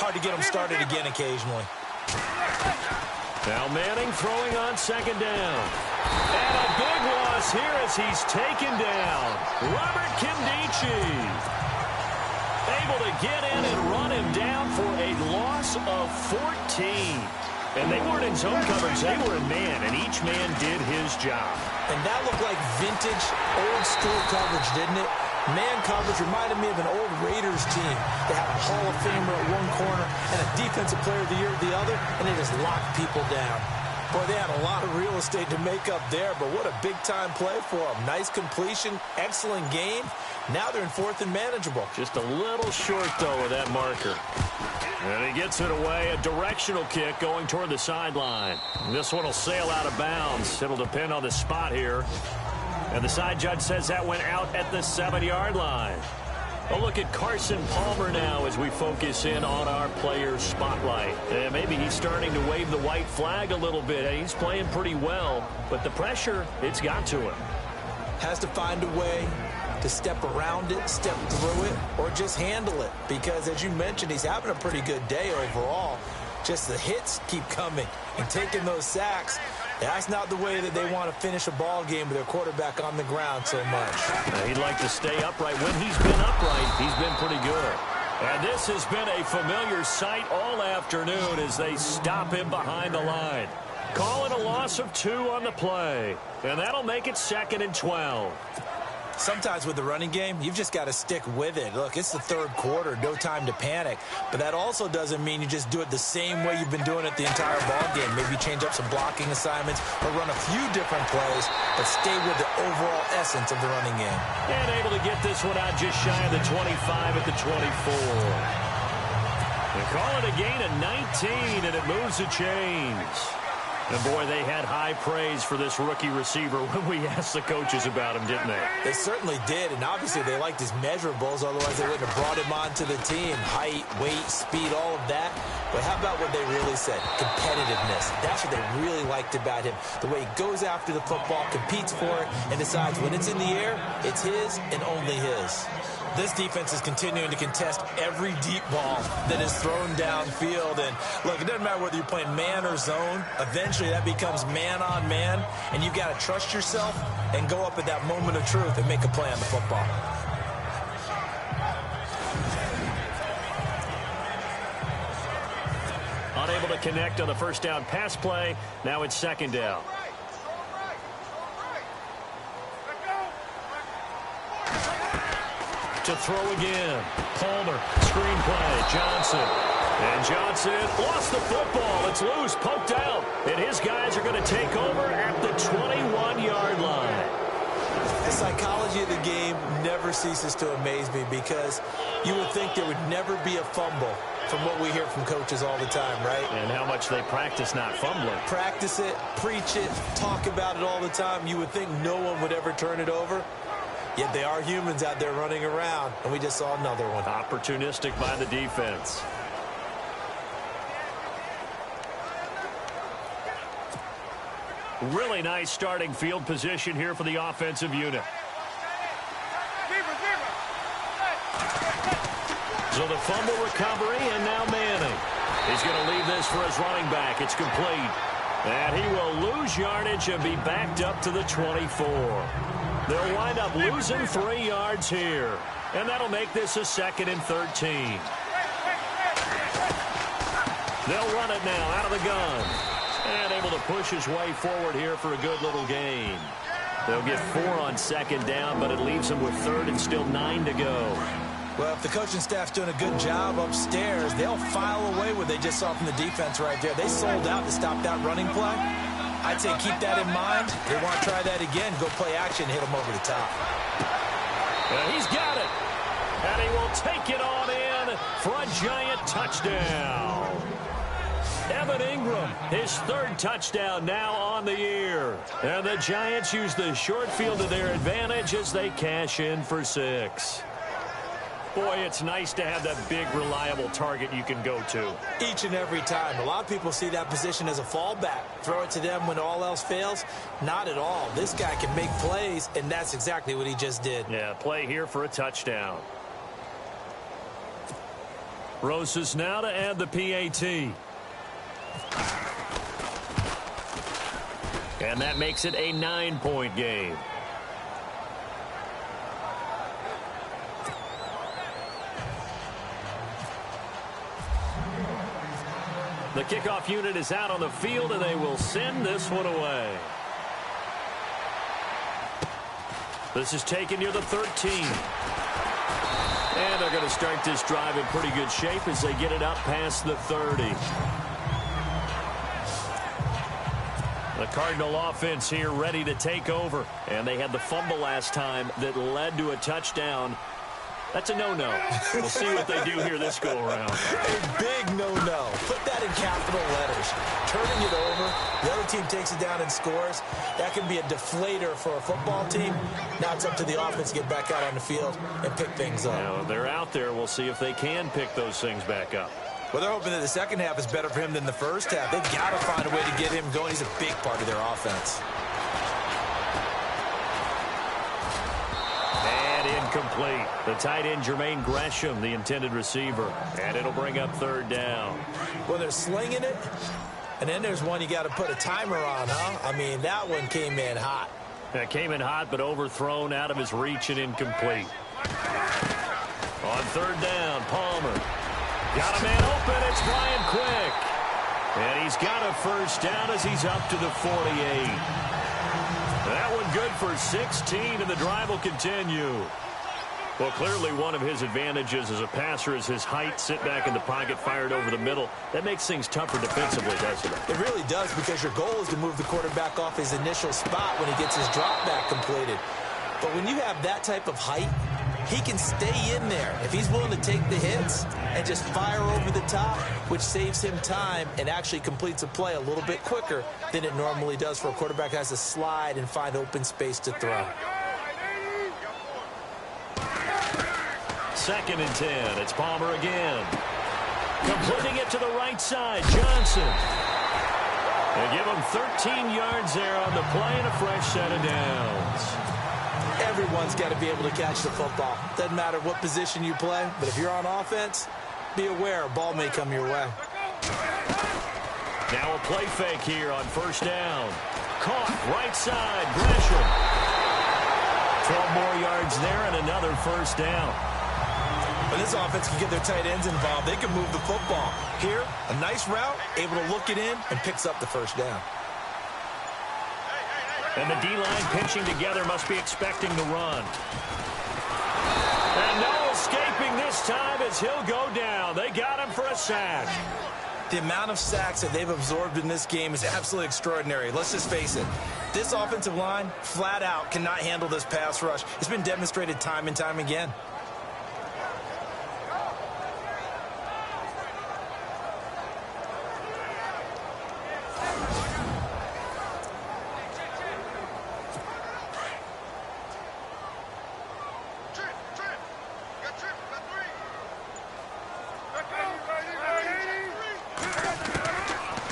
[SPEAKER 3] hard to get them started again occasionally.
[SPEAKER 2] Now Manning throwing on 2nd down. And a big loss here as he's taken down. Robert Kimdichie able to get in and run him down for a loss of 14. And they weren't in zone coverage, they were in man, and each man did his job.
[SPEAKER 3] And that looked like vintage, old-school coverage, didn't it? Man coverage reminded me of an old Raiders team. They had a Hall of Famer at one corner and a Defensive Player of the Year at the other, and they just locked people down. Boy, they had a lot of real estate to make up there, but what a big-time play for them. Nice completion, excellent game. Now they're in 4th and manageable.
[SPEAKER 2] Just a little short, though, with that marker. And he gets it away. A directional kick going toward the sideline. This one will sail out of bounds. It'll depend on the spot here. And the side judge says that went out at the 7-yard line. A look at Carson Palmer now as we focus in on our player's spotlight. And maybe he's starting to wave the white flag a little bit. He's playing pretty well, but the pressure, it's got to him.
[SPEAKER 3] Has to find a way to step around it, step through it, or just handle it. Because, as you mentioned, he's having a pretty good day overall. Just the hits keep coming and taking those sacks. That's not the way that they want to finish a ball game with their quarterback on the ground so much.
[SPEAKER 2] He'd like to stay upright. When he's been upright, he's been pretty good. And this has been a familiar sight all afternoon as they stop him behind the line. Calling a loss of 2 on the play. And that'll make it 2nd and 12.
[SPEAKER 3] Sometimes with the running game, you've just got to stick with it. Look, it's the third quarter, no time to panic. But that also doesn't mean you just do it the same way you've been doing it the entire ball game. Maybe change up some blocking assignments or run a few different plays, but stay with the overall essence of the running game.
[SPEAKER 2] And able to get this one out just shy of the 25 at the 24. They call it a gain of 19, and it moves the chains. And, boy, they had high praise for this rookie receiver when we asked the coaches about him, didn't they?
[SPEAKER 3] They certainly did, and obviously they liked his measurables, otherwise they wouldn't have brought him onto the team. Height, weight, speed, all of that. But how about what they really said? Competitiveness. That's what they really liked about him. The way he goes after the football, competes for it, and decides when it's in the air, it's his and only his. This defense is continuing to contest every deep ball that is thrown downfield. And, look, it doesn't matter whether you're playing man or zone. Eventually, that becomes man-on-man, and you've got to trust yourself and go up at that moment of truth and make a play on the football.
[SPEAKER 2] Unable to connect on the first down pass play. Now it's 2nd down. To throw again. Palmer, screen play, Johnson. And Johnson lost the football. It's loose, poked out. And his guys are going to take over at the 21-yard line.
[SPEAKER 3] The psychology of the game never ceases to amaze me because you would think there would never be a fumble from what we hear from coaches all the time, right?
[SPEAKER 2] And how much they practice not fumbling.
[SPEAKER 3] Practice it, preach it, talk about it all the time. You would think no one would ever turn it over. Yet they are humans out there running around, and we just saw another one.
[SPEAKER 2] Opportunistic by the defense. Really nice starting field position here for the offensive unit. So the fumble recovery, and now Manning. He's going to leave this for his running back. It's complete. And he will lose yardage and be backed up to the 24. They'll wind up losing 3 yards here. And that'll make this a 2nd and 13. They'll run it now out of the gun. And able to push his way forward here for a good little gain. They'll get 4 on 2nd down, but it leaves them with 3rd and still 9 to go.
[SPEAKER 3] Well, if the coaching staff's doing a good job upstairs, they'll file away what they just saw from the defense right there. They sold out to stop that running play. I'd say keep that in mind. They want to try that again, go play action, hit them over the top.
[SPEAKER 2] And he's got it. And he will take it on in for a giant touchdown. Evan Ingram, his 3rd touchdown now on the year. And the Giants use the short field to their advantage as they cash in for 6. Boy, it's nice to have that big, reliable target you can go to.
[SPEAKER 3] Each and every time. A lot of people see that position as a fallback. Throw it to them when all else fails. Not at all. This guy can make plays, and that's exactly what he just did.
[SPEAKER 2] Yeah, play here for a touchdown. Rosas now to add the PAT. And that makes it a 9-point game. The kickoff unit is out on the field, and they will send this one away. This is taken near the 13. And they're going to start this drive in pretty good shape as they get it up past the 30. The Cardinal offense here ready to take over. And they had the fumble last time that led to a touchdown. That's a no-no. We'll see what they do here this go-around.
[SPEAKER 3] A big no-no. Put that in capital letters. Turning it over, the other team takes it down and scores. That can be a deflator for a football team. Now it's up to the offense to get back out on the field and pick things up.
[SPEAKER 2] Now, they're out there. We'll see if they can pick those things back up.
[SPEAKER 3] Well, they're hoping that the second half is better for him than the first half. They've got to find a way to get him going. He's a big part of their offense.
[SPEAKER 2] incomplete. The tight end, Jermaine Gresham, the intended receiver. And it'll bring up third down.
[SPEAKER 3] Well, they're slinging it. And then there's one you got to put a timer on, huh? I mean, that one came in hot.
[SPEAKER 2] That came in hot, but overthrown, out of his reach and incomplete. On third down, Palmer. Got a man open. It's Brian Quick. And he's got a first down as he's up to the 48. That one good for 16, and the drive will continue. Well, clearly one of his advantages as a passer is his height. Sit back in the pocket, fired over the middle. That makes things tougher defensively, doesn't it?
[SPEAKER 3] It really does, because your goal is to move the quarterback off his initial spot when he gets his drop back completed. But when you have that type of height, he can stay in there if he's willing to take the hits and just fire over the top, which saves him time and actually completes a play a little bit quicker than it normally does for a quarterback who has to slide and find open space to throw.
[SPEAKER 2] 2nd and 10. It's Palmer again. Completing it to the right side. Johnson. They give him 13 yards there on the play and a fresh set of downs.
[SPEAKER 3] Everyone's got to be able to catch the football. Doesn't matter what position you play, but if you're on offense, be aware a ball may come your way.
[SPEAKER 2] Now a play fake here on first down. Caught right side. Gresham. 12 more yards there and another first down.
[SPEAKER 3] When this offense can get their tight ends involved, they can move the football. Here, a nice route, able to look it in, and picks up the first down.
[SPEAKER 2] And the D-line pinching together, must be expecting the run. And no escaping this time as he'll go down. They got him for a sack.
[SPEAKER 3] The amount of sacks that they've absorbed in this game is absolutely extraordinary. Let's just face it. This offensive line, flat out, cannot handle this pass rush. It's been demonstrated time and time again.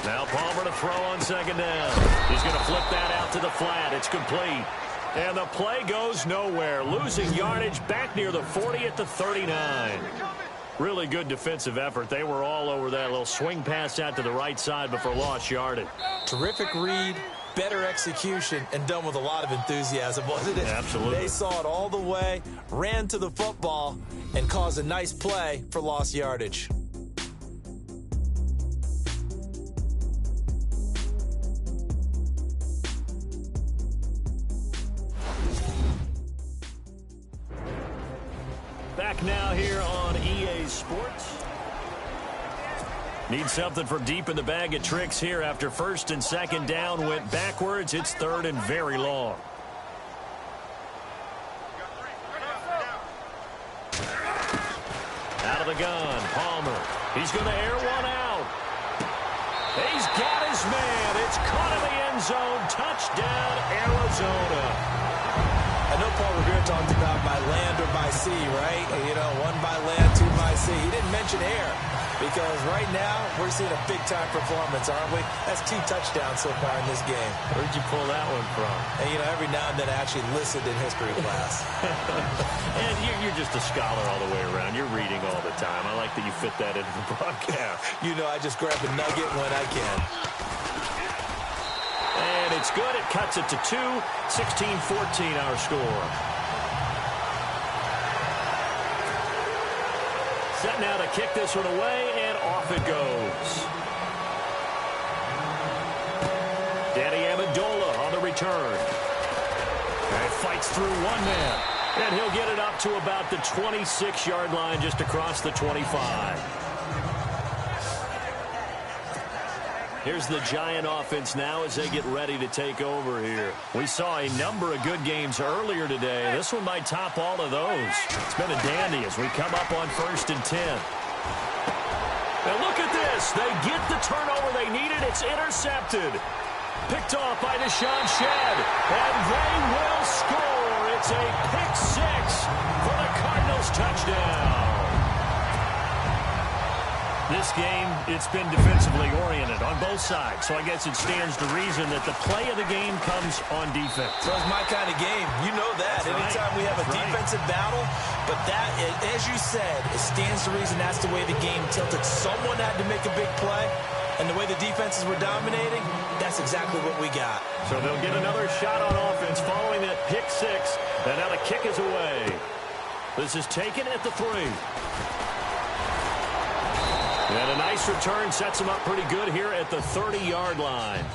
[SPEAKER 2] Now Palmer to throw on 2nd down. He's going to flip that out to the flat. It's complete. And the play goes nowhere. Losing yardage back near the 40 at the 39. Really good defensive effort. They were all over that little swing pass out to the right side, but for lost yardage.
[SPEAKER 3] Terrific read, better execution, and done with a lot of enthusiasm, wasn't it?
[SPEAKER 2] Absolutely.
[SPEAKER 3] They saw it all the way, ran to the football, and caused a nice play for lost yardage.
[SPEAKER 2] Back now here on EA Sports. Need something from deep in the bag of tricks here after 1st and 2nd down went backwards. It's 3rd and very long. Out of the gun, Palmer. He's going to air one out. He's got his man. It's caught in the end zone. Touchdown, Arizona.
[SPEAKER 3] I know Paul Revere talked about by land or by sea, right? You know, 1 by land, 2 by sea. He didn't mention air because right now we're seeing a big-time performance, aren't we? That's 2 touchdowns so far in this game.
[SPEAKER 2] Where'd you pull that one from?
[SPEAKER 3] And, you know, every now and then I actually listened in history class.
[SPEAKER 2] And you're just a scholar all the way around. You're reading all the time. I like that you fit that into the broadcast.
[SPEAKER 3] You know, I just grab a nugget when I can.
[SPEAKER 2] And it's good. It cuts it to 2. 16-14 our score. Set now to kick this one away, and off it goes. Danny Amendola on the return. And fights through one man. And he'll get it up to about the 26-yard line, just across the 25. Here's the Giant offense now as they get ready to take over here. We saw a number of good games earlier today. This one might top all of those. It's been a dandy as we come up on 1st and 10. Now look at this. They get the turnover they needed. It's intercepted. Picked off by Deshaun Shedd. And they will score. It's a pick 6 for the Cardinals touchdown. This game, it's been defensively oriented on both sides, so I guess it stands to reason that the play of the game comes on defense.
[SPEAKER 3] So it's my kind of game. You know that.
[SPEAKER 2] That's
[SPEAKER 3] Anytime we have a defensive battle, but that, as you said, it stands to reason that's the way the game tilted. Someone had to make a big play, and the way the defenses were dominating, that's exactly what we got.
[SPEAKER 2] So they'll get another shot on offense following that pick six, and now the kick is away. This is taken at the 3. And a nice return sets him up pretty good here at the 30-yard line.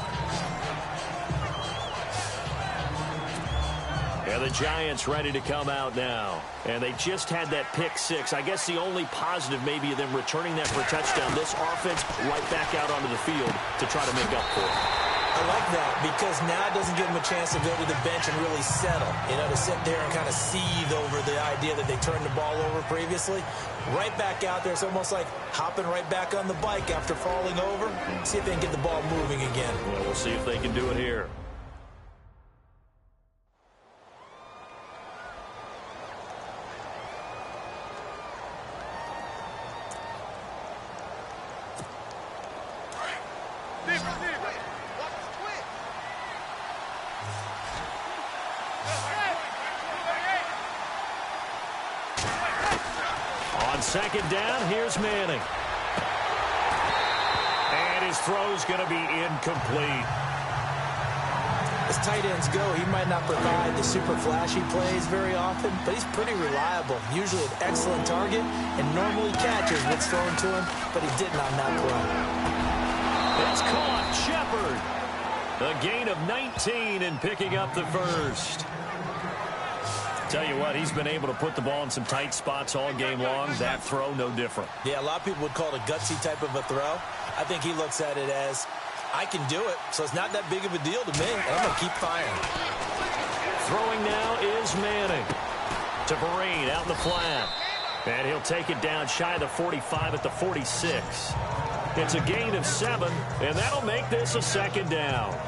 [SPEAKER 2] And the Giants ready to come out now. And they just had that pick six. I guess the only positive maybe of them returning that for a touchdown. This offense right back out onto the field to try to make up for it.
[SPEAKER 3] I like that because now it doesn't give them a chance to go to the bench and really settle. You know, to sit there and kind of seethe over the idea that they turned the ball over previously. Right back out there. It's almost like hopping right back on the bike after falling over. See if they can get the ball moving again.
[SPEAKER 2] Well, we'll see if they can do it here. On second down, here's Manning. And his throw's going to be incomplete.
[SPEAKER 3] As tight ends go, he might not provide the super flashy plays very often, but he's pretty reliable. Usually an excellent target and normally catches what's thrown to him, but he didn't on that play.
[SPEAKER 2] It's caught. Shepard. A gain of 19 and picking up the first. Tell you what, he's been able to put the ball in some tight spots all game long. That throw, no different.
[SPEAKER 3] Yeah, a lot of people would call it a gutsy type of a throw. I think he looks at it as, I can do it, so it's not that big of a deal to me, and I'm going to keep firing.
[SPEAKER 2] Throwing now is Manning. To Vereen out in the flat. And he'll take it down shy of the 45 at the 46. It's a gain of 7, and that'll make this a second down.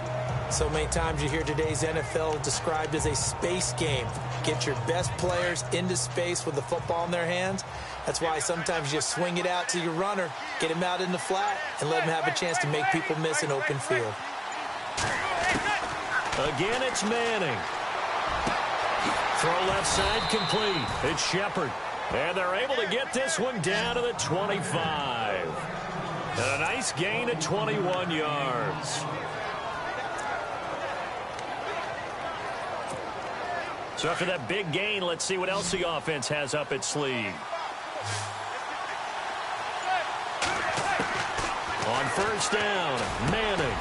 [SPEAKER 3] So many times you hear today's NFL described as a space game. Get your best players into space with the football in their hands. That's why sometimes you swing it out to your runner, get him out in the flat, and let him have a chance to make people miss an open field.
[SPEAKER 2] Again, it's Manning. Throw left side complete. It's Shepard. And they're able to get this one down to the 25. And a nice gain of 21 yards. So after that big gain, let's see what else the offense has up its sleeve. On first down, Manning.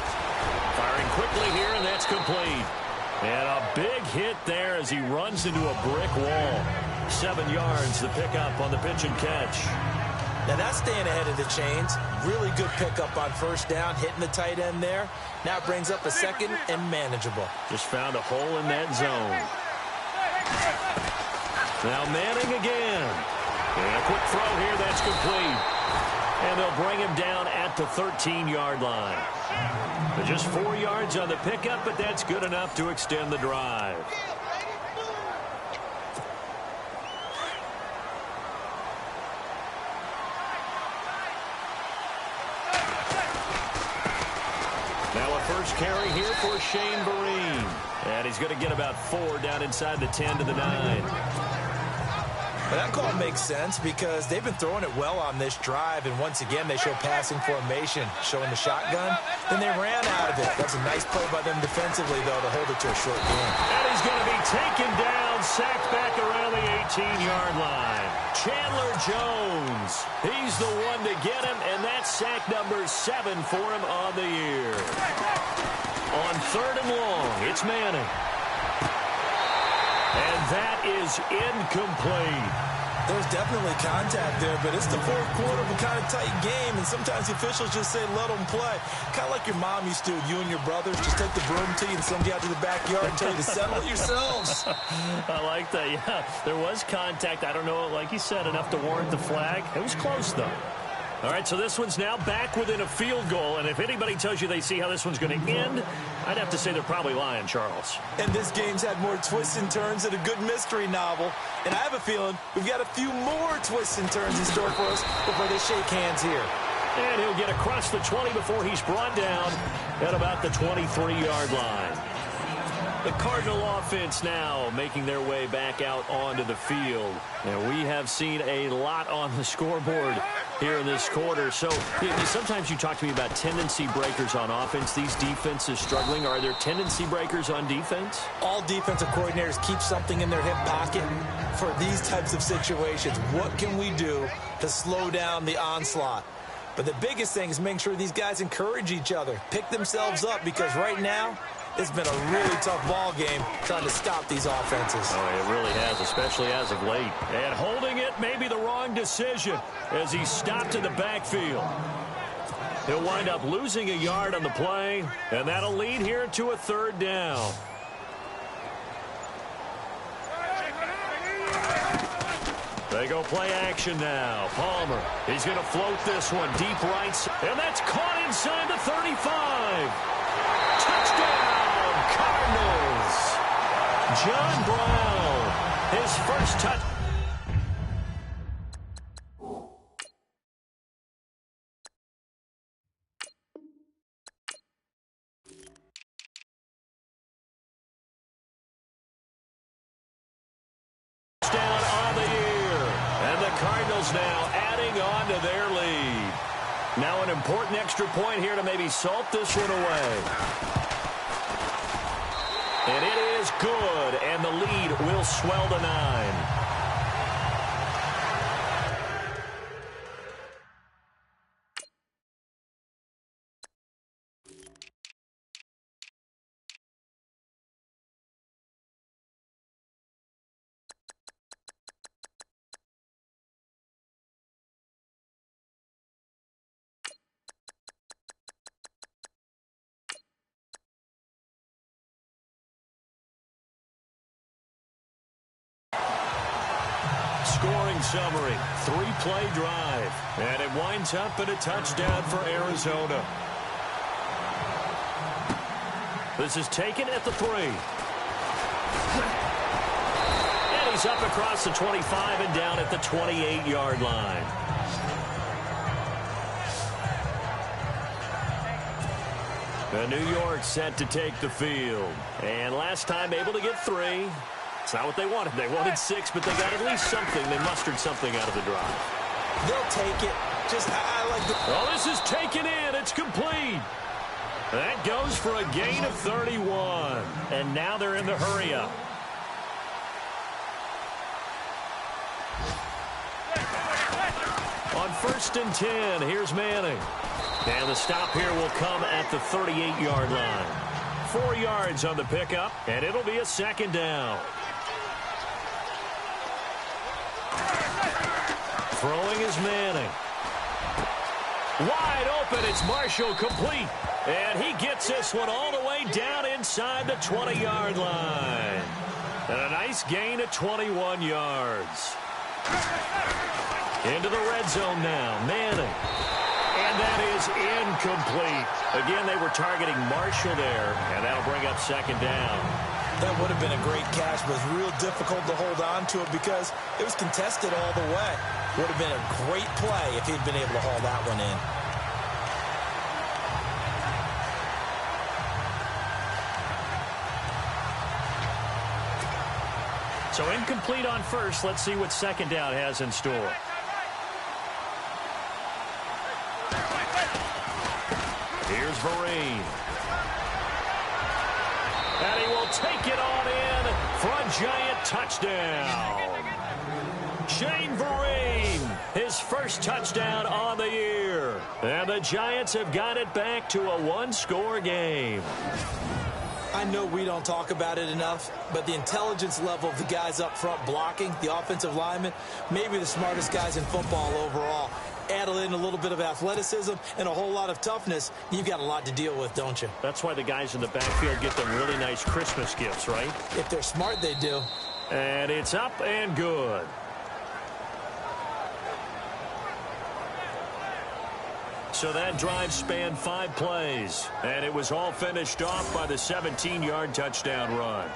[SPEAKER 2] Firing quickly here, and that's complete. And a big hit there as he runs into a brick wall. 7 yards, the pickup on the pitch and catch.
[SPEAKER 3] Now that's staying ahead of the chains. Really good pickup on first down, hitting the tight end there. Now it brings up a second and manageable.
[SPEAKER 2] Just found a hole in that zone. Now Manning again. And a quick throw here, that's complete. And they'll bring him down at the 13-yard line. But just 4 yards on the pickup, but that's good enough to extend the drive. Now a first carry here for Shane Vereen. And he's going to get about 4 down inside the 10 to the 9.
[SPEAKER 3] But that call makes sense because they've been throwing it well on this drive, and once again they show passing formation, showing the shotgun. Then they ran out of it. That's a nice play by them defensively, though, to hold it to a short game.
[SPEAKER 2] And he's going to be taken down, sacked back around the 18-yard line. Chandler Jones, he's the one to get him, and that's sack number 7 for him on the year. On 3rd and long, it's Manning. And that is incomplete.
[SPEAKER 3] There's definitely contact there, but it's the fourth quarter of a kind of tight game, and sometimes the officials just say, let them play. Kind of like your mom used to with you and your brothers. Just take the broom to you and send you out to the backyard and tell you to settle it yourselves.
[SPEAKER 2] I like that, yeah. There was contact. I don't know, like you said, enough to warrant the flag. It was close, though. All right, so this one's now back within a field goal, and if anybody tells you they see how this one's going to end, I'd have to say they're probably lying, Charles.
[SPEAKER 3] And this game's had more twists and turns than a good mystery novel, and I have a feeling we've got a few more twists and turns in store for us before they shake hands here.
[SPEAKER 2] And he'll get across the 20 before he's brought down at about the 23-yard line. The Cardinal offense now making their way back out onto the field. And we have seen a lot on the scoreboard here in this quarter. So sometimes you talk to me about tendency breakers on offense. These defenses struggling. Are there tendency breakers on defense?
[SPEAKER 3] All defensive coordinators keep something in their hip pocket for these types of situations. What can we do to slow down the onslaught? But the biggest thing is making sure these guys encourage each other, pick themselves up, because right now it's been a really tough ball game trying to stop these offenses.
[SPEAKER 2] Oh, it really has, especially as of late. And holding it may be the wrong decision as he stopped in the backfield. He'll wind up losing a yard on the play, and that'll lead here to a third down. They go play action now. Palmer, he's going to float this one deep right, and that's caught inside the 35. Touchdown, Cardinals. John Brown, his first touch. Touchdown on the year. And the Cardinals now adding on to their lead. Now an important extra point here to maybe salt this one away. And it is good, and the lead will swell to 9. Scoring summary, 3-play drive, and it winds up in a touchdown for Arizona. This is taken at the 3. And he's up across the 25 and down at the 28-yard line. The New York set to take the field. And last time able to get 3. It's not what they wanted. They wanted 6, but they got at least something. They mustered something out of the drive.
[SPEAKER 3] They'll take it. I like the...
[SPEAKER 2] Oh, this is taken in. It's complete. That goes for a gain of 31. And now they're in the hurry-up. On 1st and 10, here's Manning. And the stop here will come at the 38-yard line. 4 yards on the pickup, and it'll be a second down. Throwing is Manning. Wide open, it's Marshall, complete. And he gets this one all the way down inside the 20-yard line. And a nice gain of 21 yards. Into the red zone now, Manning. And that is incomplete. Again, they were targeting Marshall there, and that'll bring up second down.
[SPEAKER 3] That would have been a great catch, but it was real difficult to hold on to it because it was contested all the way. Would have been a great play if he'd been able to haul that one in.
[SPEAKER 2] So incomplete on first. Let's see what second down has in store. Here's Vereen. And he will take it on in for a giant touchdown. Shane Vereen, his first touchdown on the year. And the Giants have got it back to a one-score game.
[SPEAKER 3] I know we don't talk about it enough, but the intelligence level of the guys up front blocking, the offensive linemen, maybe the smartest guys in football overall. Add in a little bit of athleticism and a whole lot of toughness, you've got a lot to deal with, don't you?
[SPEAKER 2] That's why the guys in the backfield get them really nice Christmas gifts, right?
[SPEAKER 3] If they're smart, they do.
[SPEAKER 2] And it's up and good. So that drive spanned 5 plays, and it was all finished off by the 17-yard touchdown run.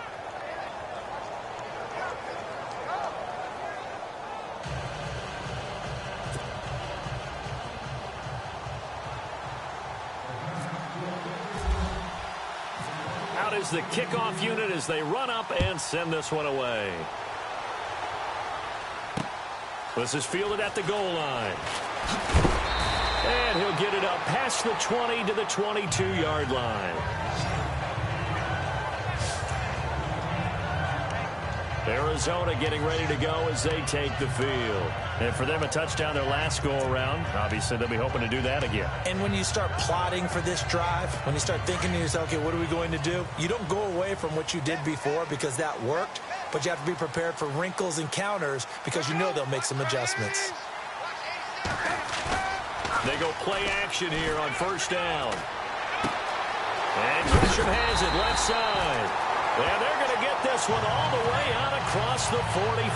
[SPEAKER 2] the kickoff unit as they run up and send this one away. This is fielded at the goal line. And he'll get it up past the 20 to the 22-yard line. Arizona getting ready to go as they take the field. And for them, a touchdown their last go-around. Obviously, they'll be hoping to do that again.
[SPEAKER 3] And when you start plotting for this drive, when you start thinking to yourself, okay, what are we going to do? You don't go away from what you did before because that worked, but you have to be prepared for wrinkles and counters because you know they'll make some adjustments.
[SPEAKER 2] They go play action here on first down. And Grisham has it left side. And they're going to get this one all the way out across the 45.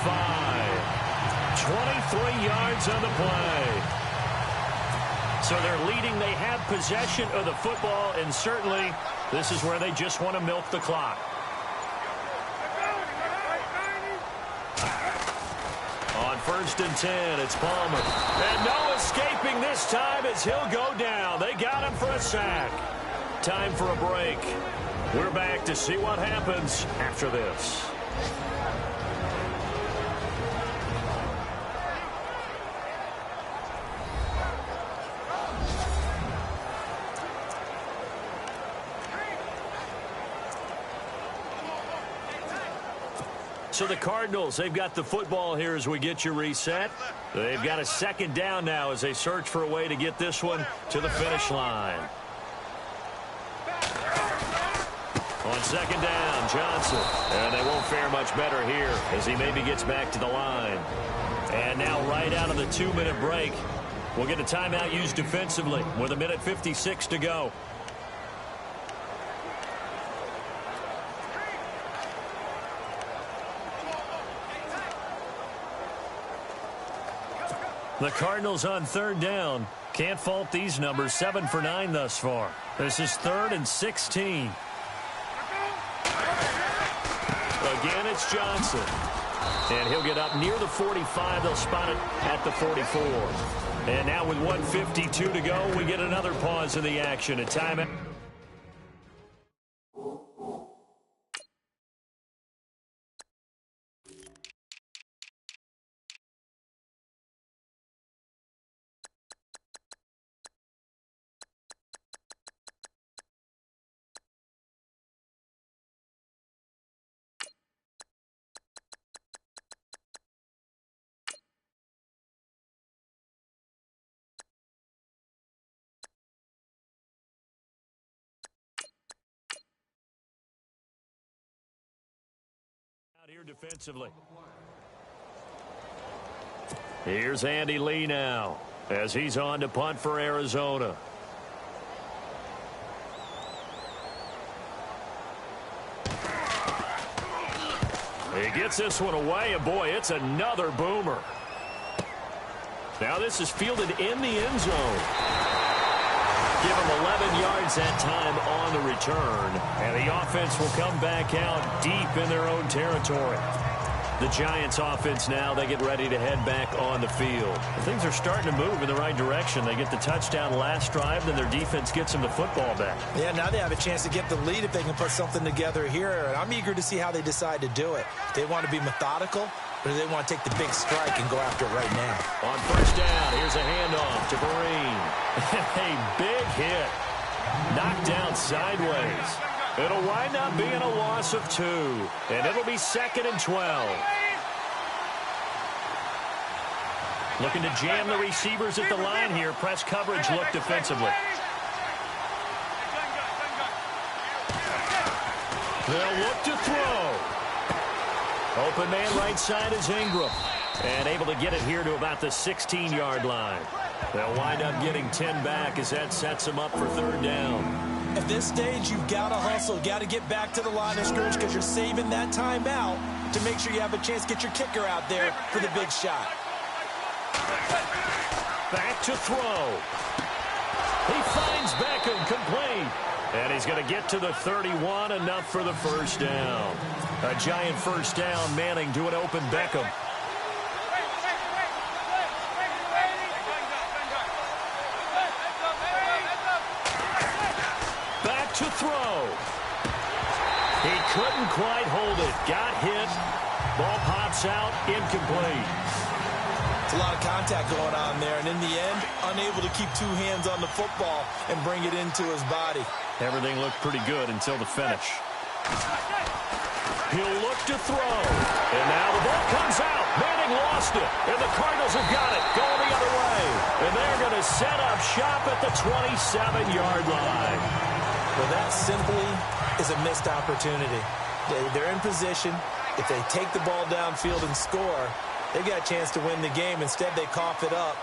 [SPEAKER 2] 23 yards on the play. So they're leading. They have possession of the football, and certainly this is where they just want to milk the clock. On first and 10, it's Palmer. And no escaping this time as he'll go down. They got him for a sack. Time for a break. We're back to see what happens after this. So the Cardinals, they've got the football here as we get you reset. They've got a second down now as they search for a way to get this one to the finish line. On second down, Johnson. And they won't fare much better here as he maybe gets back to the line. And now right out of the 2-minute break, we'll get a timeout used defensively with 1:56 to go. The Cardinals on third down. Can't fault these numbers. 7 for 9 thus far. This is 3rd and 16. Again, it's Johnson. And he'll get up near the 45. They'll spot it at the 44. And now with 1:52 to go, we get another pause in the action. A timeout. Here defensively. Here's Andy Lee now as he's on to punt for Arizona. He gets this one away, and boy, it's another boomer. Now this is fielded in the end zone. Give him 11 yards that time on the return. And the offense will come back out deep in their own territory. The Giants offense now, they get ready to head back on the field. Things are starting to move in the right direction. They get the touchdown last drive, then their defense gets them the football back. Yeah, now they have a chance to get the lead if they can put something together here. And I'm eager to see how they decide to do it. They want to be methodical, or do they want to take the big strike and go after it right now? On first down, here's a handoff to Vereen. A big hit. Knocked down sideways. It'll wind up being a loss of 2. And it'll be 2nd and 12. Looking to jam the receivers at the line here. Press coverage look defensively. They'll look to throw. Open man right side is Ingram. And able to get it here to about the 16-yard line. They'll wind up getting 10 back as that sets them up for third down. At this stage, you've got to hustle. Got to get back to the line of scrimmage because you're saving that timeout to make sure you have a chance to get your kicker out there for the big shot. Back to throw. He finds Beckham complete. And he's going to get to the 31, enough for the first down. A giant first down, Manning to an open Beckham. Back to throw. Couldn't quite hold it. Got hit. Ball pops out. Incomplete.
[SPEAKER 3] It's a lot of contact going on there, and in the end, unable to keep two hands on the football and bring it into his body.
[SPEAKER 2] Everything looked pretty good until the finish. He'll look to throw. And now the ball comes out. Manning lost it. And the Cardinals have got it. Going the other way. And they're going to set up shop at the 27-yard line.
[SPEAKER 3] Well, that simply is a missed opportunity. They're in position. If they take the ball downfield and score, they've got a chance to win the game. Instead, they cough it up.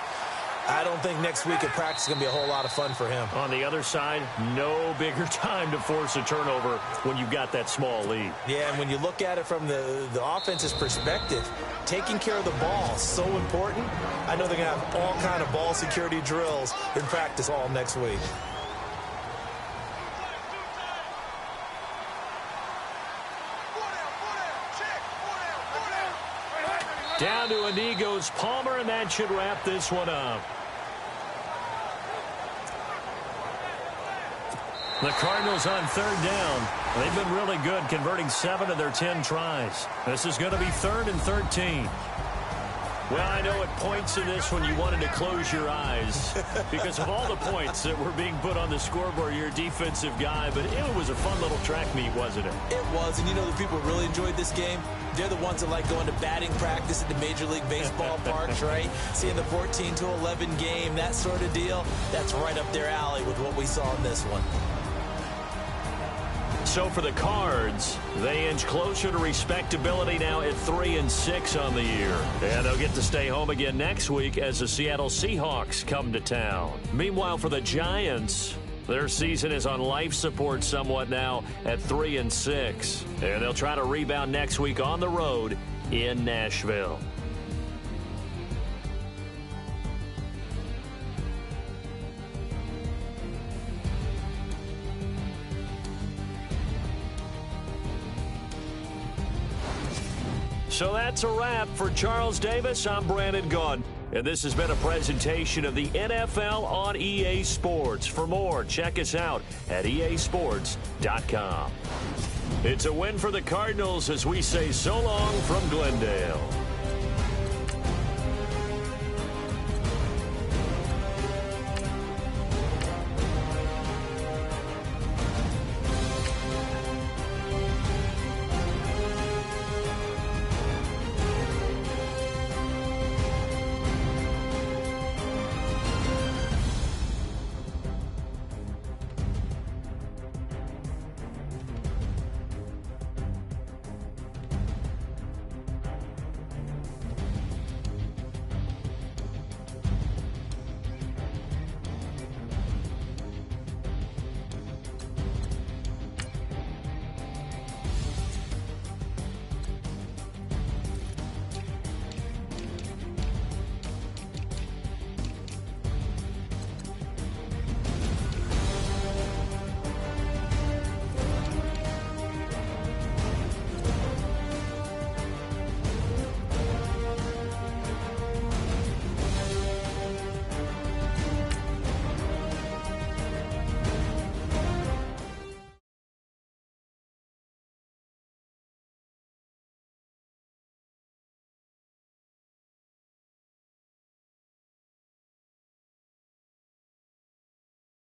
[SPEAKER 3] I don't think next week at practice is going to be a whole lot of fun for him.
[SPEAKER 2] On the other side, no bigger time to force a turnover when you've got that small lead.
[SPEAKER 3] Yeah, and when you look at it from the offense's perspective, taking care of the ball is so important. I know they're going to have all kind of ball security drills in practice all next week.
[SPEAKER 2] Down to a knee goes Palmer, and that should wrap this one up. The Cardinals on third down. They've been really good, converting 7 of their 10 tries. This is going to be 3rd and 13. Well, I know at points in this one you wanted to close your eyes because of all the points that were being put on the scoreboard. You're a defensive guy, but it was a fun little track meet, wasn't it?
[SPEAKER 3] It was, and you know the people who really enjoyed this game? They're the ones that like going to batting practice at the Major League Baseball parks, right? Seeing the 14-11 game, that sort of deal, that's right up their alley with what we saw in this one.
[SPEAKER 2] So for the Cards, they inch closer to respectability now at 3-6 on the year. And they'll get to stay home again next week as the Seattle Seahawks come to town. Meanwhile, for the Giants, their season is on life support somewhat now at 3-6. And they'll try to rebound next week on the road in Nashville. So that's a wrap. For Charles Davis, I'm Brandon Gaudin. And this has been a presentation of the NFL on EA Sports. For more, check us out at easports.com. It's a win for the Cardinals as we say so long from Glendale.